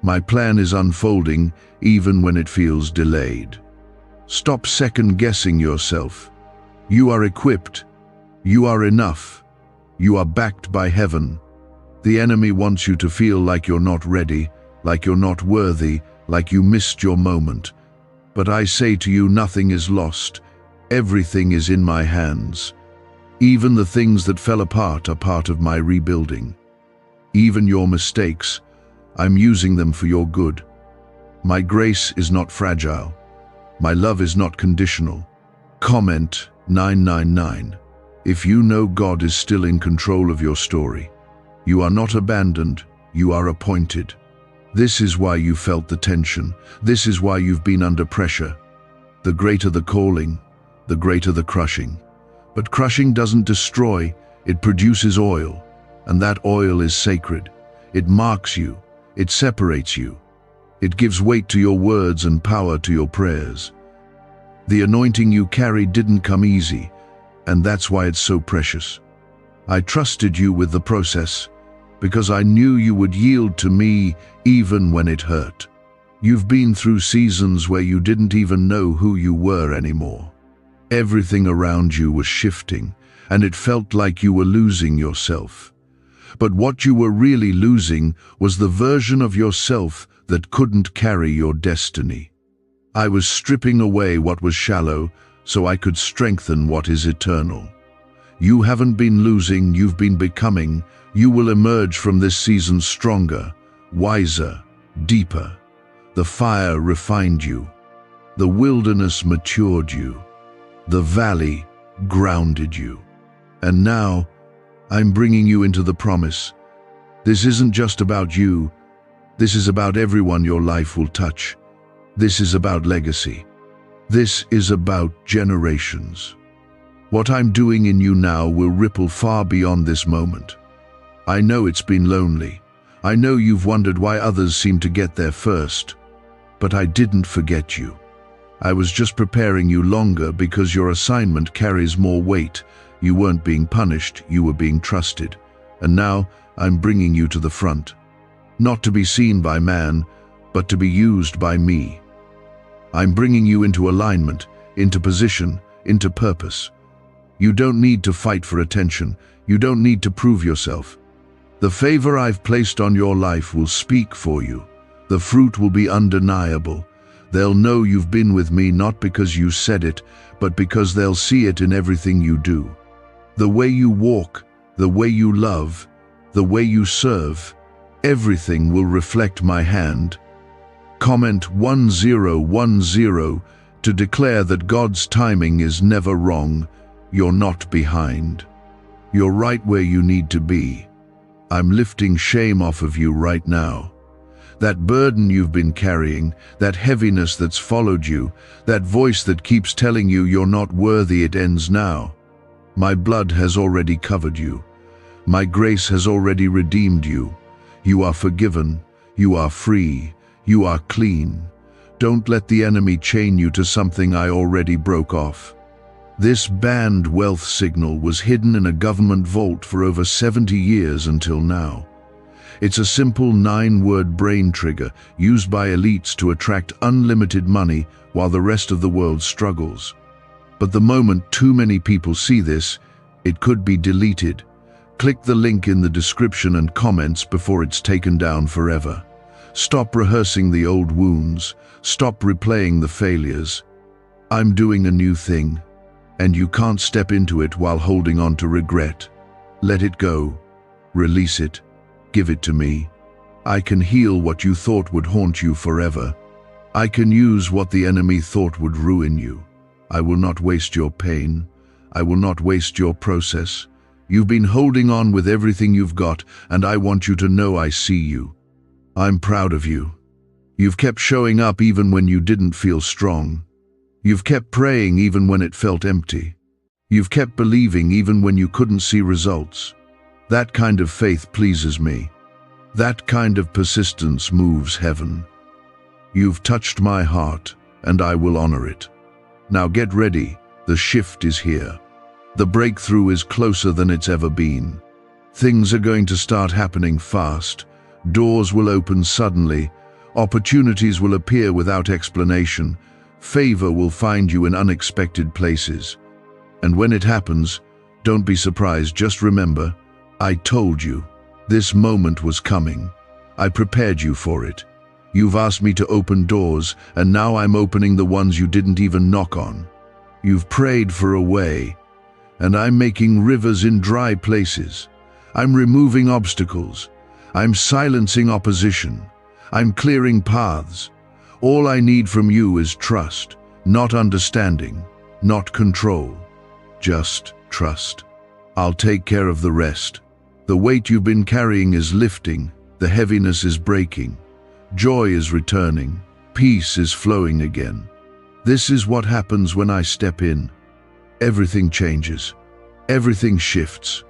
S1: My plan is unfolding, even when it feels delayed. Stop second-guessing yourself. You are equipped. You are enough. You are backed by heaven. The enemy wants you to feel like you're not ready, like you're not worthy, like you missed your moment. But I say to you, nothing is lost. Everything is in my hands. Even the things that fell apart are part of my rebuilding. Even your mistakes, I'm using them for your good. My grace is not fragile. My love is not conditional. Comment 999. If you know God is still in control of your story, you are not abandoned, you are appointed. This is why you felt the tension. This is why you've been under pressure. The greater the calling, the greater the crushing. But crushing doesn't destroy, it produces oil. And that oil is sacred. It marks you. It separates you. It gives weight to your words and power to your prayers. The anointing you carry didn't come easy, and that's why it's so precious. I trusted you with the process, because I knew you would yield to me even when it hurt. You've been through seasons where you didn't even know who you were anymore. Everything around you was shifting, and it felt like you were losing yourself. But what you were really losing was the version of yourself that couldn't carry your destiny. I was stripping away what was shallow so I could strengthen what is eternal. You haven't been losing, you've been becoming. You will emerge from this season stronger, wiser, deeper. The fire refined you. The wilderness matured you. The valley grounded you. And now, I'm bringing you into the promise. This isn't just about you. This is about everyone your life will touch. This is about legacy. This is about generations. What I'm doing in you now will ripple far beyond this moment. I know it's been lonely. I know you've wondered why others seem to get there first. But I didn't forget you. I was just preparing you longer because your assignment carries more weight. You weren't being punished, you were being trusted. And now I'm bringing you to the front. Not to be seen by man, but to be used by me. I'm bringing you into alignment, into position, into purpose. You don't need to fight for attention. You don't need to prove yourself. The favor I've placed on your life will speak for you. The fruit will be undeniable. They'll know you've been with me not because you said it, but because they'll see it in everything you do. The way you walk, the way you love, the way you serve, everything will reflect my hand. Comment 1010 to declare that God's timing is never wrong. You're not behind. You're right where you need to be. I'm lifting shame off of you right now. That burden you've been carrying, that heaviness that's followed you, that voice that keeps telling you you're not worthy, it ends now. My blood has already covered you. My grace has already redeemed you. You are forgiven. You are free. You are clean. Don't let the enemy chain you to something I already broke off. This banned wealth signal was hidden in a government vault for over 70 years until now. It's a simple 9-word brain trigger used by elites to attract unlimited money while the rest of the world struggles. But the moment too many people see this, it could be deleted. Click the link in the description and comments before it's taken down forever. Stop rehearsing the old wounds. Stop replaying the failures. I'm doing a new thing, and you can't step into it while holding on to regret. Let it go. Release it. Give it to me. I can heal what you thought would haunt you forever. I can use what the enemy thought would ruin you. I will not waste your pain. I will not waste your process. You've been holding on with everything you've got, and I want you to know I see you. I'm proud of you. You've kept showing up even when you didn't feel strong. You've kept praying even when it felt empty. You've kept believing even when you couldn't see results. That kind of faith pleases me. That kind of persistence moves heaven. You've touched my heart, and I will honor it. Now get ready, the shift is here. The breakthrough is closer than it's ever been. Things are going to start happening fast. Doors will open suddenly. Opportunities will appear without explanation. Favor will find you in unexpected places. And when it happens, don't be surprised, just remember, I told you. This moment was coming. I prepared you for it. You've asked me to open doors, and now I'm opening the ones you didn't even knock on. You've prayed for a way, and I'm making rivers in dry places. I'm removing obstacles. I'm silencing opposition. I'm clearing paths. All I need from you is trust, not understanding, not control. Just trust. I'll take care of the rest. The weight you've been carrying is lifting, the heaviness is breaking, joy is returning, peace is flowing again. This is what happens when I step in. Everything changes. Everything shifts.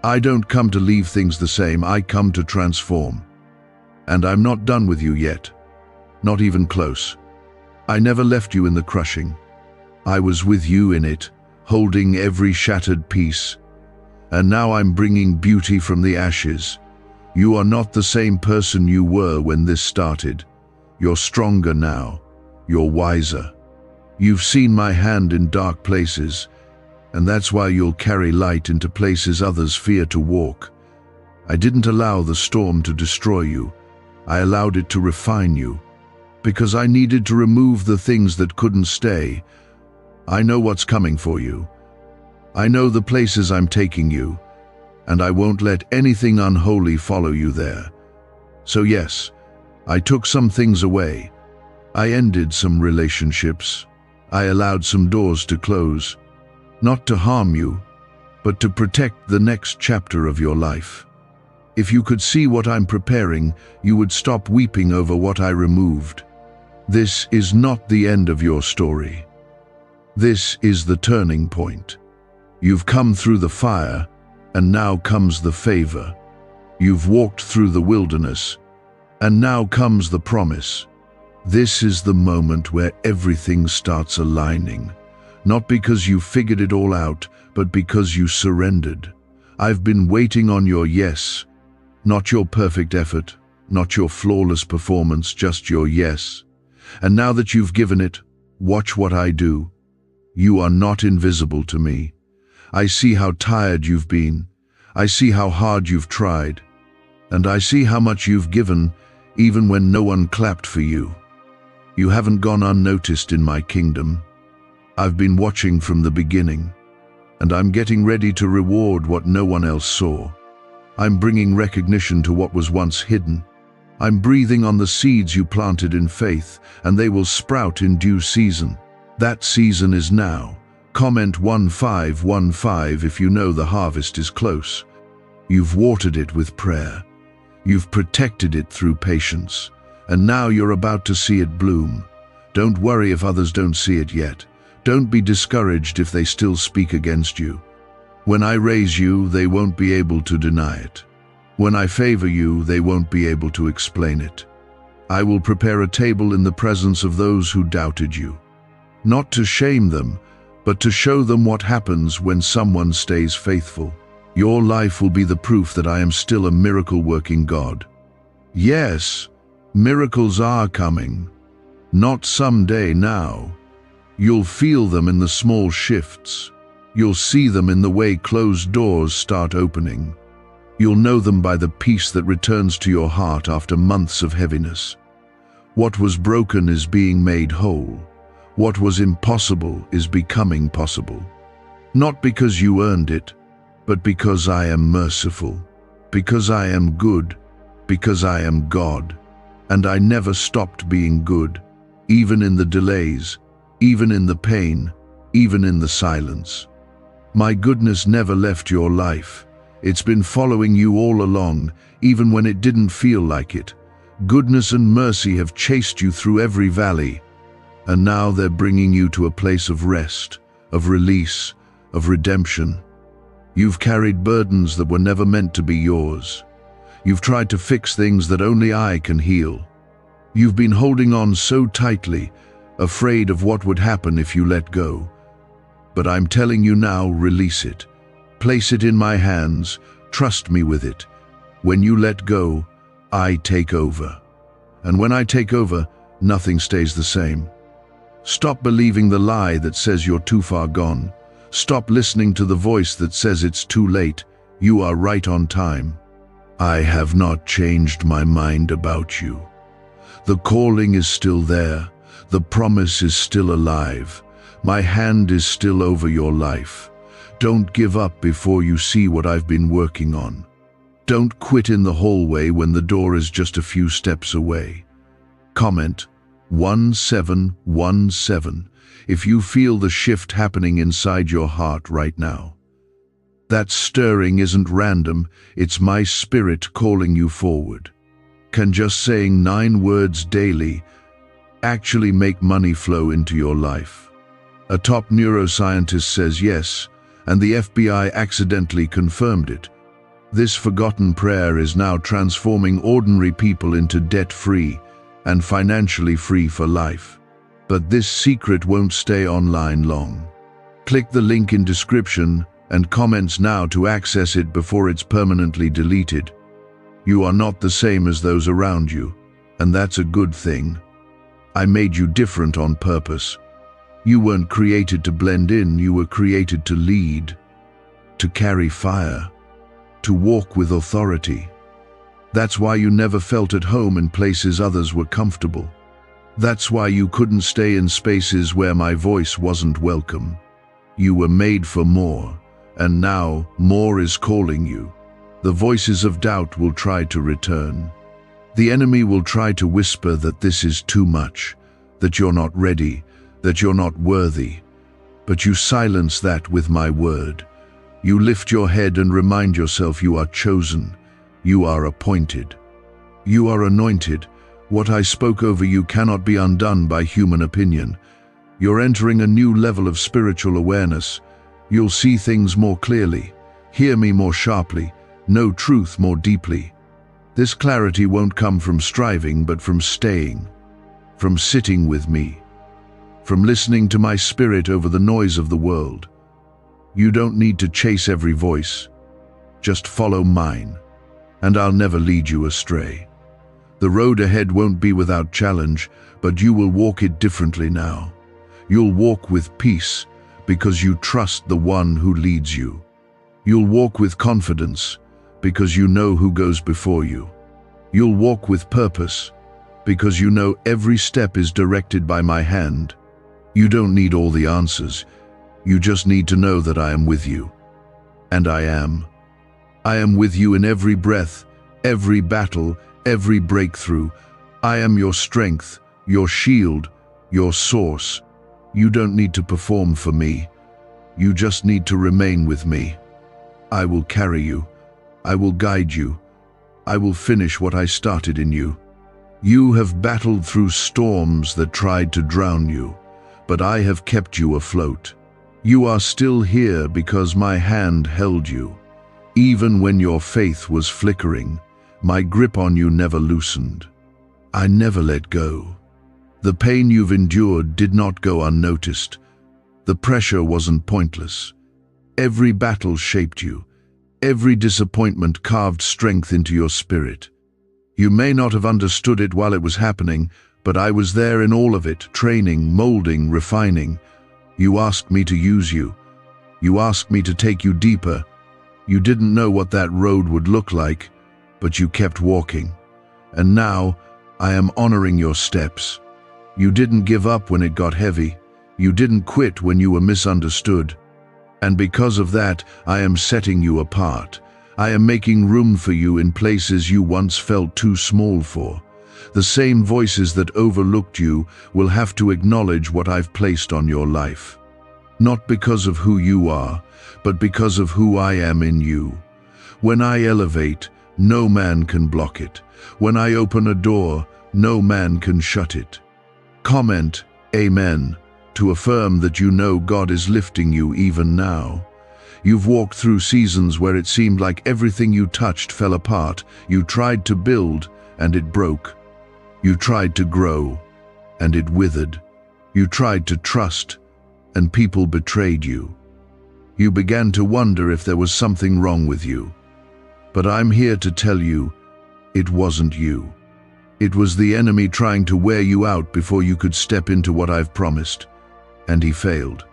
S1: I don't come to leave things the same, I come to transform. And I'm not done with you yet. Not even close. I never left you in the crushing. I was with you in it, holding every shattered piece. And now I'm bringing beauty from the ashes. You are not the same person you were when this started. You're stronger now. You're wiser. You've seen my hand in dark places, and that's why you'll carry light into places others fear to walk. I didn't allow the storm to destroy you. I allowed it to refine you, because I needed to remove the things that couldn't stay. I know what's coming for you. I know the places I'm taking you, and I won't let anything unholy follow you there. So yes, I took some things away. I ended some relationships. I allowed some doors to close, not to harm you, but to protect the next chapter of your life. If you could see what I'm preparing, you would stop weeping over what I removed. This is not the end of your story. This is the turning point. You've come through the fire, and now comes the favor. You've walked through the wilderness, and now comes the promise. This is the moment where everything starts aligning, not because you figured it all out, but because you surrendered. I've been waiting on your yes, not your perfect effort, not your flawless performance, just your yes. And now that you've given it, watch what I do. You are not invisible to me. I see how tired you've been. I see how hard you've tried. And I see how much you've given, even when no one clapped for you. You haven't gone unnoticed in my kingdom. I've been watching from the beginning, and I'm getting ready to reward what no one else saw. I'm bringing recognition to what was once hidden. I'm breathing on the seeds you planted in faith, and they will sprout in due season. That season is now. Comment 1515 if you know the harvest is close. You've watered it with prayer. You've protected it through patience. And now you're about to see it bloom. Don't worry if others don't see it yet. Don't be discouraged if they still speak against you. When I raise you, they won't be able to deny it. When I favor you, they won't be able to explain it. I will prepare a table in the presence of those who doubted you. Not to shame them, but to show them what happens when someone stays faithful. Your life will be the proof that I am still a miracle-working God. Yes, miracles are coming. Not someday, now. You'll feel them in the small shifts. You'll see them in the way closed doors start opening. You'll know them by the peace that returns to your heart after months of heaviness. What was broken is being made whole. What was impossible is becoming possible. Not because you earned it, but because I am merciful, because I am good, Because I am God, and I never stopped being good, even in the delays, even in the pain, even in the silence. My goodness never left your life. It's been following you all along, even when it didn't feel like it. Goodness and mercy have chased you through every valley, and now they're bringing you to a place of rest, of release, of redemption. You've carried burdens that were never meant to be yours. You've tried to fix things that only I can heal. You've been holding on so tightly, afraid of what would happen if you let go. But I'm telling you now, release it. Place it in my hands, trust me with it. When you let go, I take over. And when I take over, nothing stays the same. Stop believing the lie that says you're too far gone. Stop listening to the voice that says it's too late. You are right on time. I have not changed my mind about you. The calling is still there. The promise is still alive. My hand is still over your life. Don't give up before you see what I've been working on. Don't quit in the hallway when the door is just a few steps away. Comment 1717 if you feel the shift happening inside your heart right now. That stirring isn't random, it's my spirit calling you forward. Can just saying 9 words daily actually make money flow into your life? A top neuroscientist says yes, and the FBI accidentally confirmed it. This forgotten prayer is now transforming ordinary people into debt-free and financially free for life. But this secret won't stay online long. Click the link in description and comments now to access it before it's permanently deleted. You are not the same as those around you, and that's a good thing. I made you different on purpose. You weren't created to blend in, you were created to lead, to carry fire, to walk with authority. That's why you never felt at home in places others were comfortable. That's why you couldn't stay in spaces where my voice wasn't welcome. You were made for more, and now more is calling you. The voices of doubt will try to return. The enemy will try to whisper that this is too much, that you're not ready, that you're not worthy. But you silence that with my word. You lift your head and remind yourself you are chosen. You are appointed. You are anointed. What I spoke over you cannot be undone by human opinion. You're entering a new level of spiritual awareness. You'll see things more clearly, hear me more sharply, know truth more deeply. This clarity won't come from striving, but from staying, from sitting with me, from listening to my spirit over the noise of the world. You don't need to chase every voice. Just follow mine, and I'll never lead you astray. The road ahead won't be without challenge, but you will walk it differently now. You'll walk with peace because you trust the one who leads you. You'll walk with confidence because you know who goes before you. You'll walk with purpose because you know every step is directed by my hand. You don't need all the answers. You just need to know that I am with you. And I am. I am with you in every breath, every battle, every breakthrough. I am your strength, your shield, your source. You don't need to perform for me. You just need to remain with me. I will carry you. I will guide you. I will finish what I started in you. You have battled through storms that tried to drown you, but I have kept you afloat. You are still here because my hand held you. Even when your faith was flickering, my grip on you never loosened. I never let go. The pain you've endured did not go unnoticed. The pressure wasn't pointless. Every battle shaped you. Every disappointment carved strength into your spirit. You may not have understood it while it was happening, but I was there in all of it, training, molding, refining. You asked me to use you. You asked me to take you deeper. You didn't know what that road would look like, but you kept walking. And now, I am honoring your steps. You didn't give up when it got heavy. You didn't quit when you were misunderstood. And because of that, I am setting you apart. I am making room for you in places you once felt too small for. The same voices that overlooked you will have to acknowledge what I've placed on your life. Not because of who you are, but because of who I am in you. When I elevate, no man can block it. When I open a door, no man can shut it. Comment, Amen, to affirm that you know God is lifting you even now. You've walked through seasons where it seemed like everything you touched fell apart. You tried to build, and it broke. You tried to grow, and it withered. You tried to trust, and people betrayed you. You began to wonder if there was something wrong with you. But I'm here to tell you, it wasn't you. It was the enemy trying to wear you out before you could step into what I've promised. And he failed.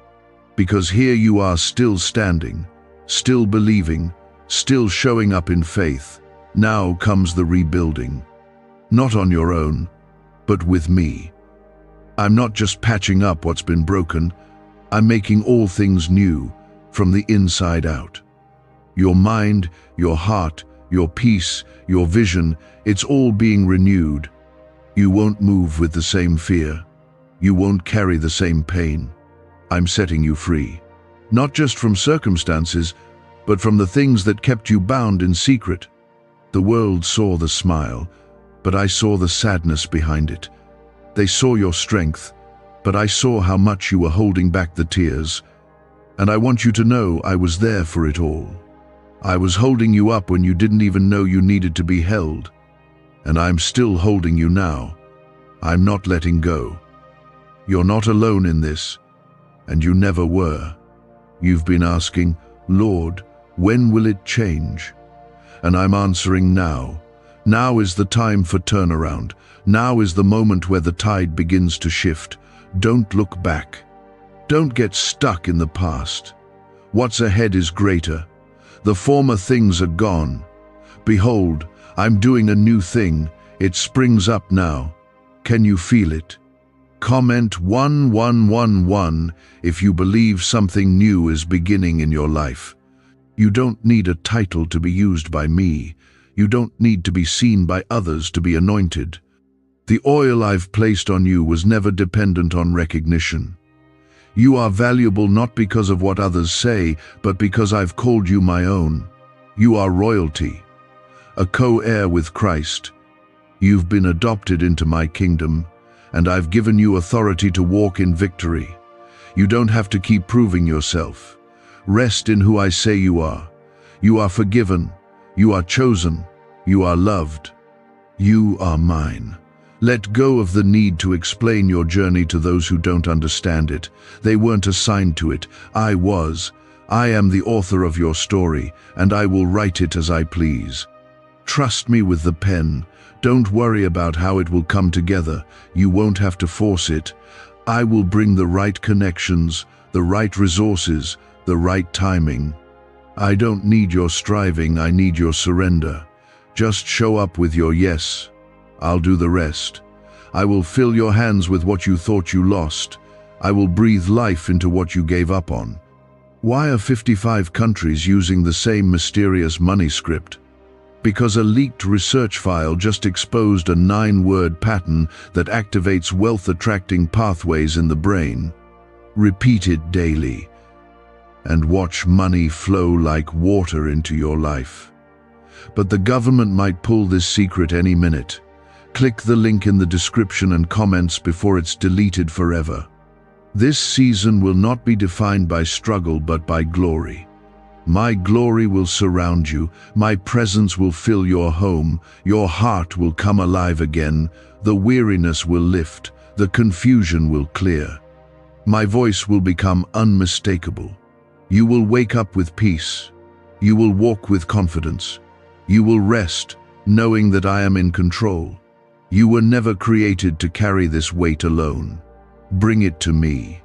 S1: Because here you are, still standing, still believing, still showing up in faith. Now comes the rebuilding. Not on your own, but with me. I'm not just patching up what's been broken, I'm making all things new, from the inside out. Your mind, your heart, your peace, your vision, it's all being renewed. You won't move with the same fear. You won't carry the same pain. I'm setting you free. Not just from circumstances, but from the things that kept you bound in secret. The world saw the smile, but I saw the sadness behind it. They saw your strength, but I saw how much you were holding back the tears. And I want you to know I was there for it all. I was holding you up when you didn't even know you needed to be held. And I'm still holding you now. I'm not letting go. You're not alone in this, and you never were. You've been asking, Lord, when will it change? And I'm answering now. Now is the time for turnaround. Now is the moment where the tide begins to shift. Don't look back. Don't get stuck in the past. What's ahead is greater. The former things are gone. Behold, I'm doing a new thing. It springs up now. Can you feel it? Comment 1111 if you believe something new is beginning in your life. You don't need a title to be used by me. You don't need to be seen by others to be anointed. The oil I've placed on you was never dependent on recognition. You are valuable not because of what others say, but because I've called you my own. You are royalty, a co-heir with Christ. You've been adopted into my kingdom, and I've given you authority to walk in victory. You don't have to keep proving yourself. Rest in who I say you are. You are forgiven. You are chosen. You are loved. You are mine. Let go of the need to explain your journey to those who don't understand it. They weren't assigned to it. I was. I am the author of your story, and I will write it as I please. Trust me with the pen. Don't worry about how it will come together. You won't have to force it. I will bring the right connections, the right resources, the right timing. I don't need your striving, I need your surrender. Just show up with your yes. I'll do the rest. I will fill your hands with what you thought you lost. I will breathe life into what you gave up on. Why are 55 countries using the same mysterious money script? Because a leaked research file just exposed a 9-word pattern that activates wealth-attracting pathways in the brain. Repeat it daily, and watch money flow like water into your life. But the government might pull this secret any minute. Click the link in the description and comments before it's deleted forever. This season will not be defined by struggle but by glory. My glory will surround you, my presence will fill your home, your heart will come alive again, the weariness will lift, the confusion will clear. My voice will become unmistakable. You will wake up with peace. You will walk with confidence. You will rest, knowing that I am in control. You were never created to carry this weight alone. Bring it to me.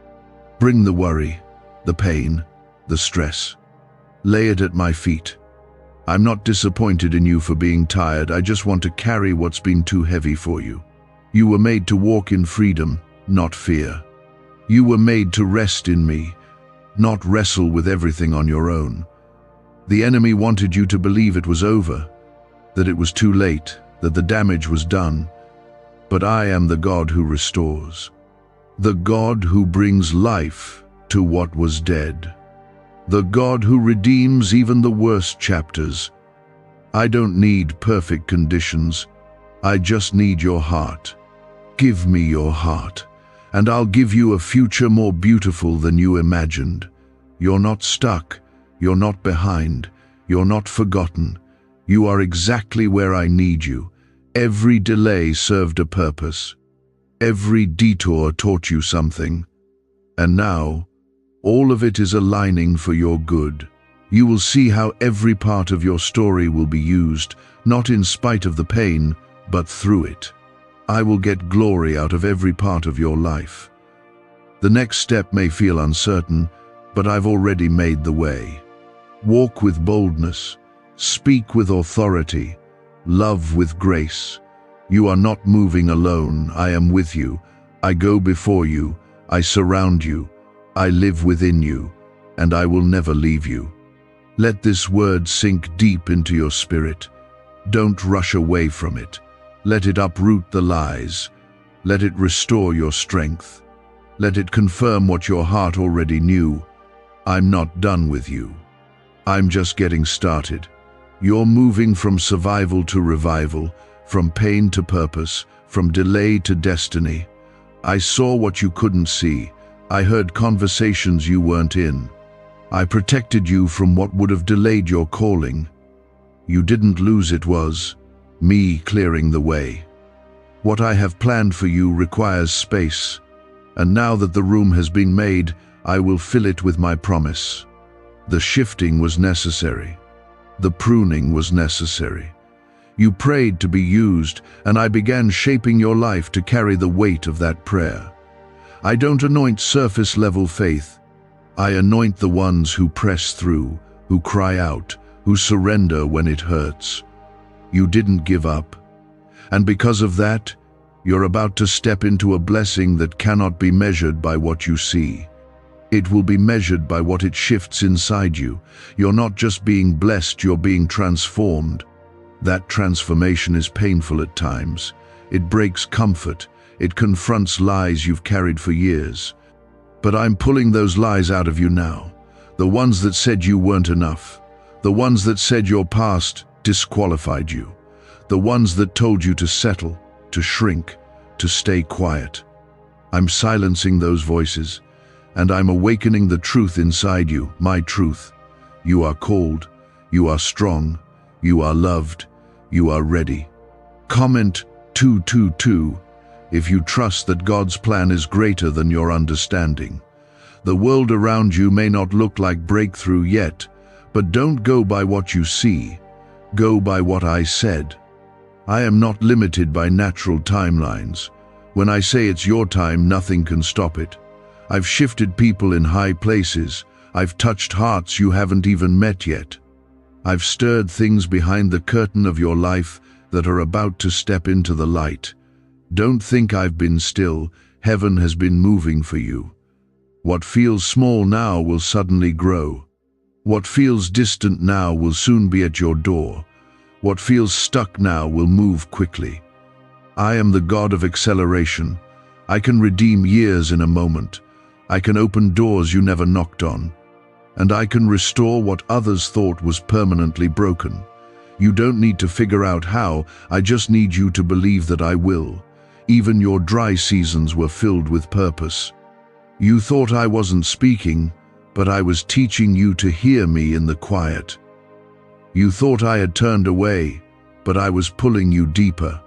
S1: Bring the worry, the pain, the stress. Lay it at my feet. I'm not disappointed in you for being tired. I just want to carry what's been too heavy for you. You were made to walk in freedom, not fear. You were made to rest in me, not wrestle with everything on your own. The enemy wanted you to believe it was over, that it was too late, that the damage was done. But I am the God who restores, the God who brings life to what was dead, the God who redeems even the worst chapters. I don't need perfect conditions. I just need your heart. Give me your heart, and I'll give you a future more beautiful than you imagined. You're not stuck. You're not behind. You're not forgotten. You are exactly where I need you. Every delay served a purpose. Every detour taught you something. And now, all of it is aligning for your good. You will see how every part of your story will be used, not in spite of the pain, but through it. I will get glory out of every part of your life. The next step may feel uncertain, but I've already made the way. Walk with boldness, speak with authority, love with grace. You are not moving alone. I am with you. I go before you. I surround you. I live within you, and I will never leave you. Let this word sink deep into your spirit. Don't rush away from it. Let it uproot the lies. Let it restore your strength. Let it confirm what your heart already knew. I'm not done with you. I'm just getting started. You're moving from survival to revival, from pain to purpose, from delay to destiny. I saw what you couldn't see. I heard conversations you weren't in. I protected you from what would have delayed your calling. You didn't lose, it was me clearing the way. What I have planned for you requires space, and now that the room has been made, I will fill it with my promise. The shifting was necessary. The pruning was necessary. You prayed to be used, and I began shaping your life to carry the weight of that prayer. I don't anoint surface-level faith. I anoint the ones who press through, who cry out, who surrender when it hurts. You didn't give up. And because of that, you're about to step into a blessing that cannot be measured by what you see. It will be measured by what it shifts inside you. You're not just being blessed, you're being transformed. That transformation is painful at times. It breaks comfort. It confronts lies you've carried for years. But I'm pulling those lies out of you now. The ones that said you weren't enough. The ones that said your past disqualified you. The ones that told you to settle, to shrink, to stay quiet. I'm silencing those voices, and I'm awakening the truth inside you, my truth. You are called, you are strong, you are loved, you are ready. Comment 222 if you trust that God's plan is greater than your understanding. The world around you may not look like breakthrough yet, but don't go by what you see. Go by what I said. I am not limited by natural timelines. When I say it's your time, nothing can stop it. I've shifted people in high places. I've touched hearts you haven't even met yet. I've stirred things behind the curtain of your life that are about to step into the light. Don't think I've been still. Heaven has been moving for you. What feels small now will suddenly grow. What feels distant now will soon be at your door. What feels stuck now will move quickly. I am the God of acceleration. I can redeem years in a moment. I can open doors you never knocked on. And I can restore what others thought was permanently broken. You don't need to figure out how. I just need you to believe that I will. Even your dry seasons were filled with purpose. You thought I wasn't speaking, but I was teaching you to hear me in the quiet. You thought I had turned away, but I was pulling you deeper.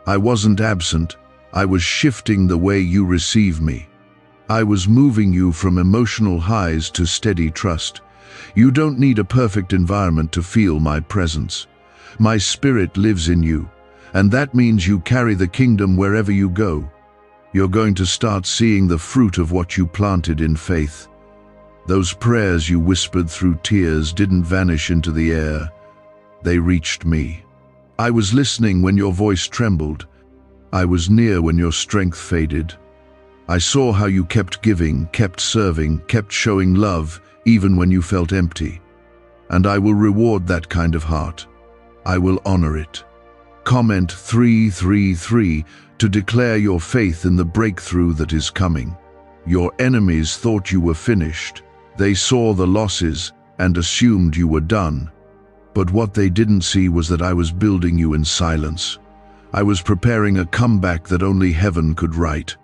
S1: I wasn't absent. I was shifting the way you receive me. I was moving you from emotional highs to steady trust. You don't need a perfect environment to feel my presence. My spirit lives in you, and that means you carry the kingdom wherever you go. You're going to start seeing the fruit of what you planted in faith. Those prayers you whispered through tears didn't vanish into the air. They reached me. I was listening when your voice trembled. I was near when your strength faded. I saw how you kept giving, kept serving, kept showing love, even when you felt empty. and I will reward that kind of heart. I will honor it. Comment 333 to declare your faith in the breakthrough that is coming. Your enemies thought you were finished. They saw the losses and assumed you were done. But what they didn't see was that I was building you in silence. I was preparing a comeback that only heaven could write.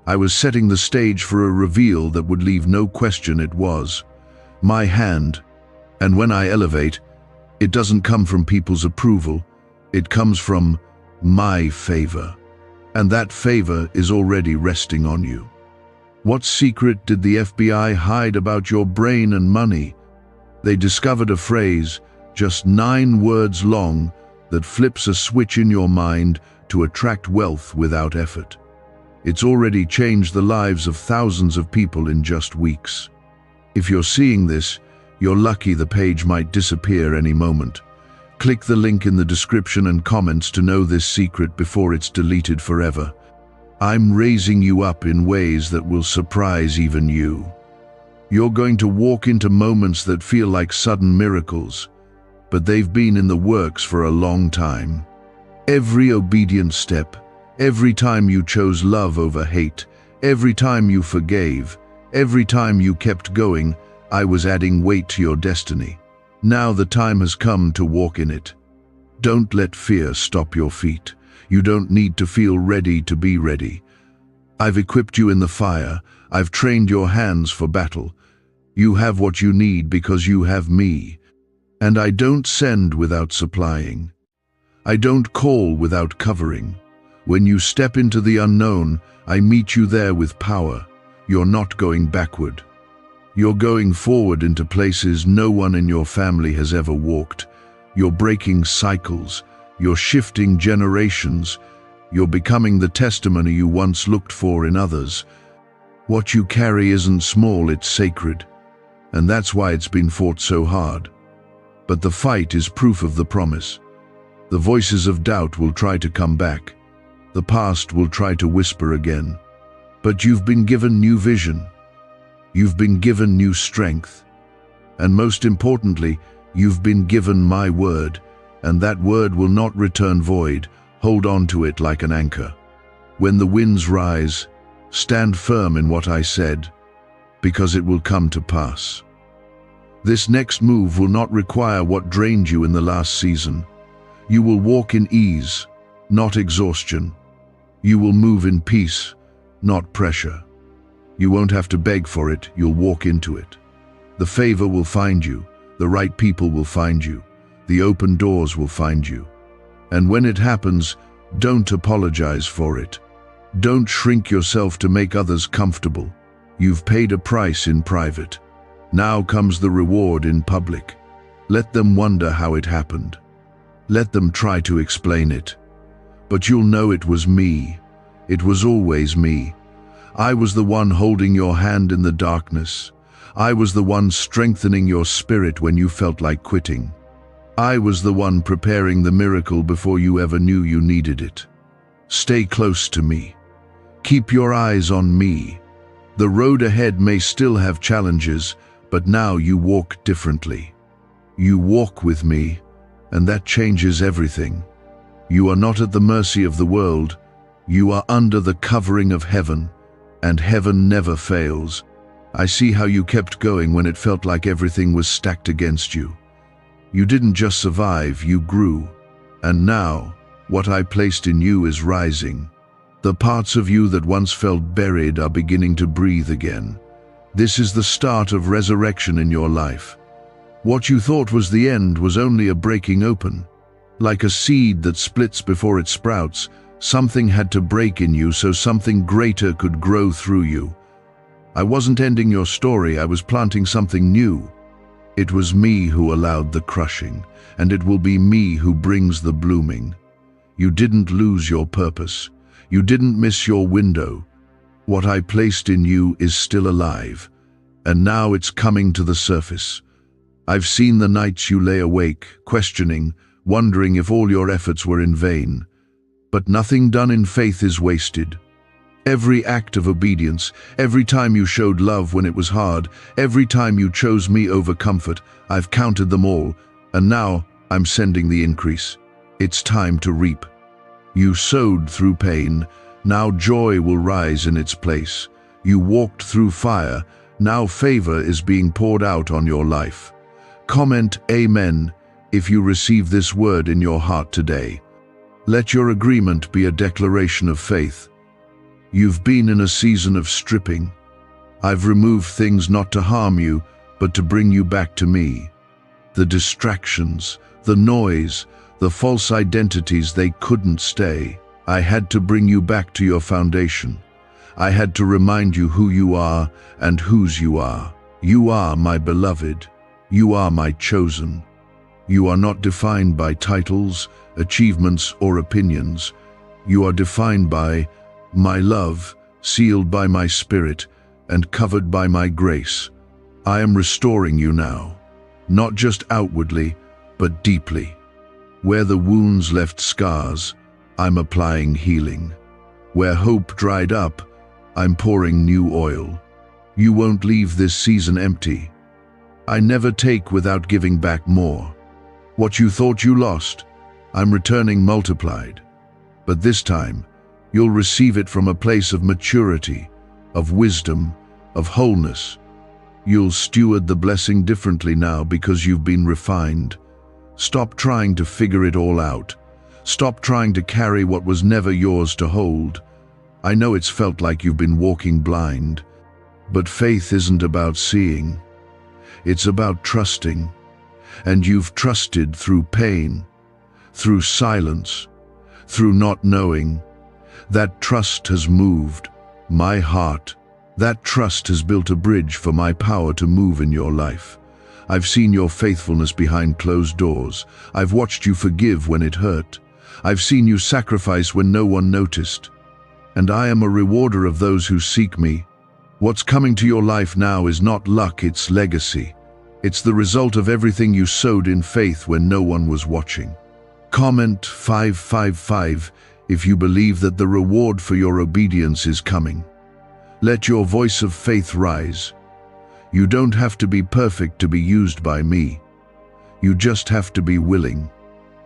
S1: I was setting the stage for a reveal that would leave no question it was my hand. And when I elevate, it doesn't come from people's approval. It comes from my favor. And that favor is already resting on you. What secret did the FBI hide about your brain and money? They discovered a phrase, just 9 words long, that flips a switch in your mind to attract wealth without effort. It's already changed the lives of thousands of people in just weeks. If you're seeing this, you're lucky. The page might disappear any moment. Click the link in the description and comments to know this secret before it's deleted forever. I'm raising you up in ways that will surprise even you. You're going to walk into moments that feel like sudden miracles, but they've been in the works for a long time. Every obedient step, every time you chose love over hate, every time you forgave, every time you kept going, I was adding weight to your destiny. Now the time has come to walk in it. Don't let fear stop your feet. You don't need to feel ready to be ready. I've equipped you in the fire. I've trained your hands for battle. You have what you need because you have me. And I don't send without supplying. I don't call without covering. When you step into the unknown, I meet you there with power. You're not going backward. You're going forward into places no one in your family has ever walked. You're breaking cycles. You're shifting generations. You're becoming the testimony you once looked for in others. What you carry isn't small, it's sacred. And that's why it's been fought so hard. But the fight is proof of the promise. The voices of doubt will try to come back. The past will try to whisper again. But you've been given new vision. You've been given new strength. And most importantly, you've been given my word, and that word will not return void. Hold on to it like an anchor. When the winds rise, stand firm in what I said, because it will come to pass. This next move will not require what drained you in the last season. You will walk in ease, not exhaustion. You will move in peace, not pressure. You won't have to beg for it, you'll walk into it. The favor will find you, the right people will find you, the open doors will find you. And when it happens, don't apologize for it. Don't shrink yourself to make others comfortable. You've paid a price in private. Now comes the reward in public. Let them wonder how it happened. Let them try to explain it. But you'll know it was me. It was always me. I was the one holding your hand in the darkness. I was the one strengthening your spirit when you felt like quitting. I was the one preparing the miracle before you ever knew you needed it. Stay close to me. Keep your eyes on me. The road ahead may still have challenges, but now you walk differently. You walk with me, and that changes everything. You are not at the mercy of the world. You are under the covering of heaven, and heaven never fails. I see how you kept going when it felt like everything was stacked against you. You didn't just survive, you grew. And now, what I placed in you is rising. The parts of you that once felt buried are beginning to breathe again. This is the start of resurrection in your life. What you thought was the end was only a breaking open. Like a seed that splits before it sprouts, something had to break in you so something greater could grow through you. I wasn't ending your story, I was planting something new. It was me who allowed the crushing, and it will be me who brings the blooming. You didn't lose your purpose. You didn't miss your window. What I placed in you is still alive, and now it's coming to the surface. I've seen the nights you lay awake, questioning, wondering if all your efforts were in vain. But nothing done in faith is wasted. Every act of obedience, every time you showed love when it was hard, every time you chose me over comfort, I've counted them all, and now I'm sending the increase. It's time to reap. You sowed through pain, now joy will rise in its place. You walked through fire, now favor is being poured out on your life. Comment Amen if you receive this word in your heart today. Let your agreement be a declaration of faith. You've been in a season of stripping. I've removed things not to harm you, but to bring you back to me. The distractions, the noise, the false identities, they couldn't stay. I had to bring you back to your foundation. I had to remind you who you are and whose you are. You are my beloved. You are my chosen. You are not defined by titles, achievements, or opinions. You are defined by my love, sealed by my spirit, and covered by my grace. I am restoring you now, not just outwardly, but deeply. Where the wounds left scars, I'm applying healing. Where hope dried up, I'm pouring new oil. You won't leave this season empty. I never take without giving back more. What you thought you lost, I'm returning multiplied. But this time, you'll receive it from a place of maturity, of wisdom, of wholeness. You'll steward the blessing differently now because you've been refined. Stop trying to figure it all out. Stop trying to carry what was never yours to hold. I know it's felt like you've been walking blind, but faith isn't about seeing. It's about trusting. And you've trusted through pain, through silence, through not knowing. That trust has moved my heart. That trust has built a bridge for my power to move in your life. I've seen your faithfulness behind closed doors. I've watched you forgive when it hurt. I've seen you sacrifice when no one noticed. And I am a rewarder of those who seek me. What's coming to your life now is not luck, it's legacy. It's the result of everything you sowed in faith when no one was watching. Comment 555 if you believe that the reward for your obedience is coming. Let your voice of faith rise. You don't have to be perfect to be used by me. You just have to be willing.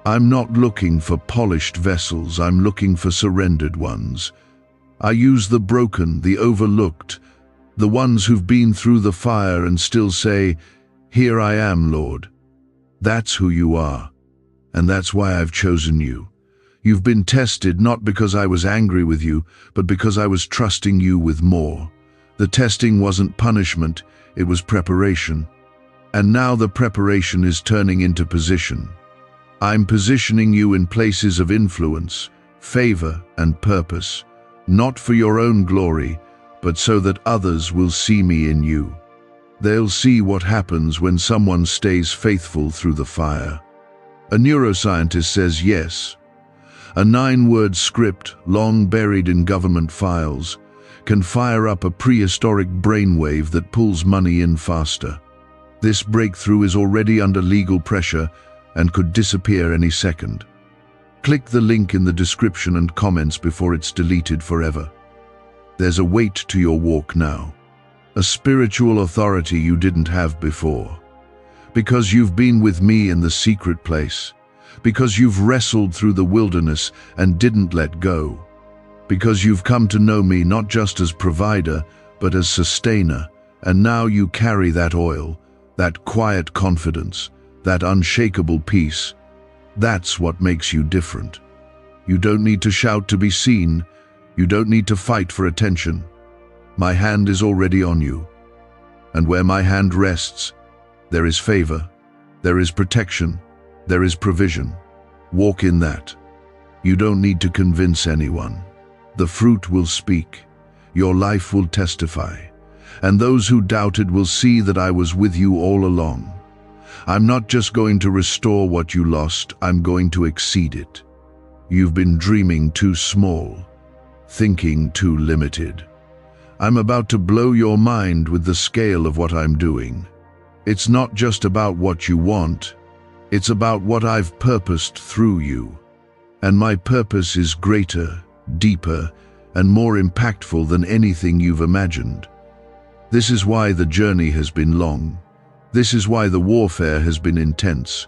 S1: I'm not looking for polished vessels, I'm looking for surrendered ones. I use the broken, the overlooked, the ones who've been through the fire and still say, "Here I am, Lord." That's who you are, and that's why I've chosen you. You've been tested not because I was angry with you, but because I was trusting you with more. The testing wasn't punishment, it was preparation. And now the preparation is turning into position. I'm positioning you in places of influence, favor, and purpose, not for your own glory, but so that others will see me in you. They'll see what happens when someone stays faithful through the fire. A neuroscientist says yes. A 9-word script, long buried in government files, can fire up a prehistoric brainwave that pulls money in faster. This breakthrough is already under legal pressure and could disappear any second. Click the link in the description and comments before it's deleted forever. There's a weight to your walk now, a spiritual authority you didn't have before. Because you've been with me in the secret place. Because you've wrestled through the wilderness and didn't let go. Because you've come to know me not just as provider, but as sustainer, and now you carry that oil, that quiet confidence, that unshakable peace. That's what makes you different. You don't need to shout to be seen. You don't need to fight for attention. My hand is already on you. And where my hand rests, there is favor, there is protection, there is provision. Walk in that. You don't need to convince anyone. The fruit will speak. Your life will testify. And those who doubted will see that I was with you all along. I'm not just going to restore what you lost, I'm going to exceed it. You've been dreaming too small, thinking too limited. I'm about to blow your mind with the scale of what I'm doing. It's not just about what you want, it's about what I've purposed through you. And my purpose is greater, deeper, and more impactful than anything you've imagined. This is why the journey has been long. This is why the warfare has been intense.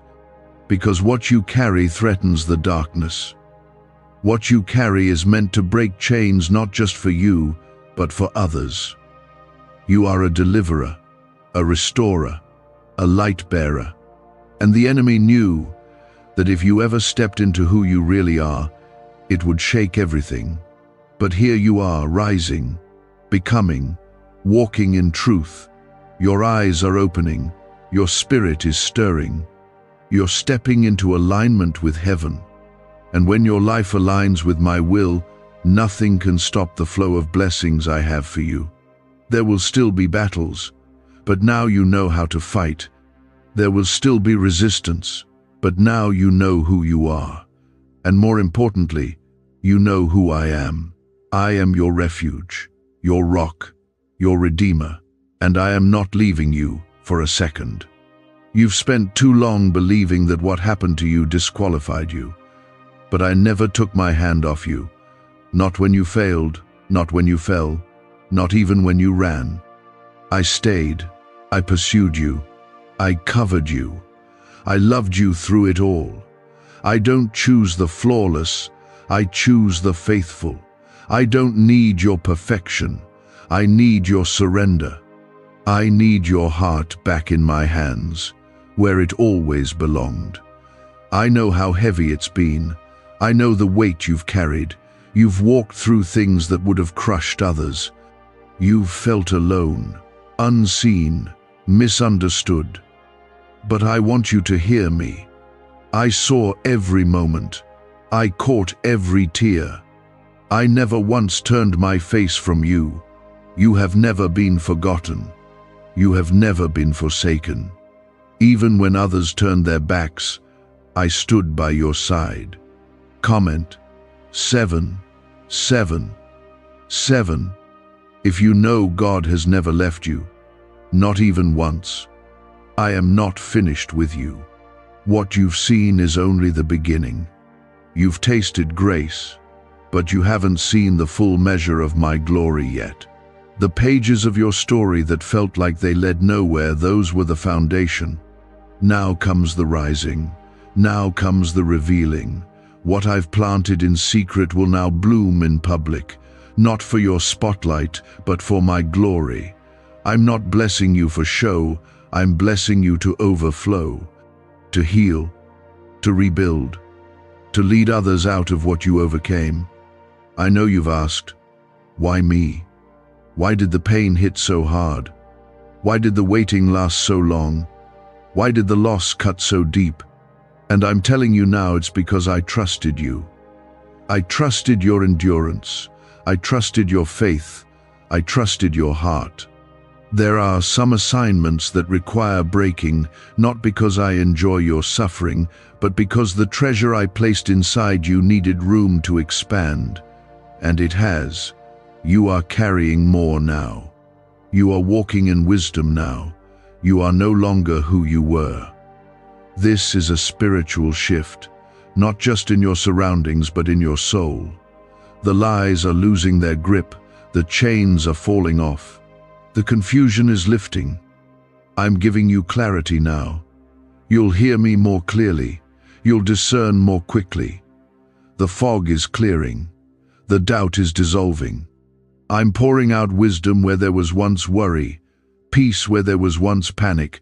S1: Because what you carry threatens the darkness. What you carry is meant to break chains not just for you, but for others. You are a deliverer, a restorer, a light bearer. And the enemy knew that if you ever stepped into who you really are, it would shake everything. But here you are, rising, becoming, walking in truth. Your eyes are opening, your spirit is stirring. You're stepping into alignment with heaven. And when your life aligns with my will, nothing can stop the flow of blessings I have for you. There will still be battles, but now you know how to fight. There will still be resistance, but now you know who you are. And more importantly, you know who I am. I am your refuge, your rock, your redeemer, and I am not leaving you for a second. You've spent too long believing that what happened to you disqualified you. But I never took my hand off you. Not when you failed, not when you fell, not even when you ran. I stayed, I pursued you, I covered you. I loved you through it all. I don't choose the flawless, I choose the faithful. I don't need your perfection, I need your surrender. I need your heart back in my hands, where it always belonged. I know how heavy it's been. I know the weight you've carried. You've walked through things that would have crushed others. You've felt alone, unseen, misunderstood. But I want you to hear me. I saw every moment. I caught every tear. I never once turned my face from you. You have never been forgotten. You have never been forsaken. Even when others turned their backs, I stood by your side. Comment 7, 7, 7. If you know God has never left you, not even once, I am not finished with you. What you've seen is only the beginning. You've tasted grace, but you haven't seen the full measure of my glory yet. The pages of your story that felt like they led nowhere, those were the foundation. Now comes the rising. Now comes the revealing. What I've planted in secret will now bloom in public, not for your spotlight, but for my glory. I'm not blessing you for show, I'm blessing you to overflow, to heal, to rebuild, to lead others out of what you overcame. I know you've asked, why me? Why did the pain hit so hard? Why did the waiting last so long? Why did the loss cut so deep? And I'm telling you now, it's because I trusted you. I trusted your endurance. I trusted your faith. I trusted your heart. There are some assignments that require breaking, not because I enjoy your suffering, but because the treasure I placed inside you needed room to expand. And it has. You are carrying more now. You are walking in wisdom now. You are no longer who you were. This is a spiritual shift, not just in your surroundings, but in your soul. The lies are losing their grip. The chains are falling off. The confusion is lifting. I'm giving you clarity now. You'll hear me more clearly. You'll discern more quickly. The fog is clearing. The doubt is dissolving. I'm pouring out wisdom where there was once worry, peace where there was once panic,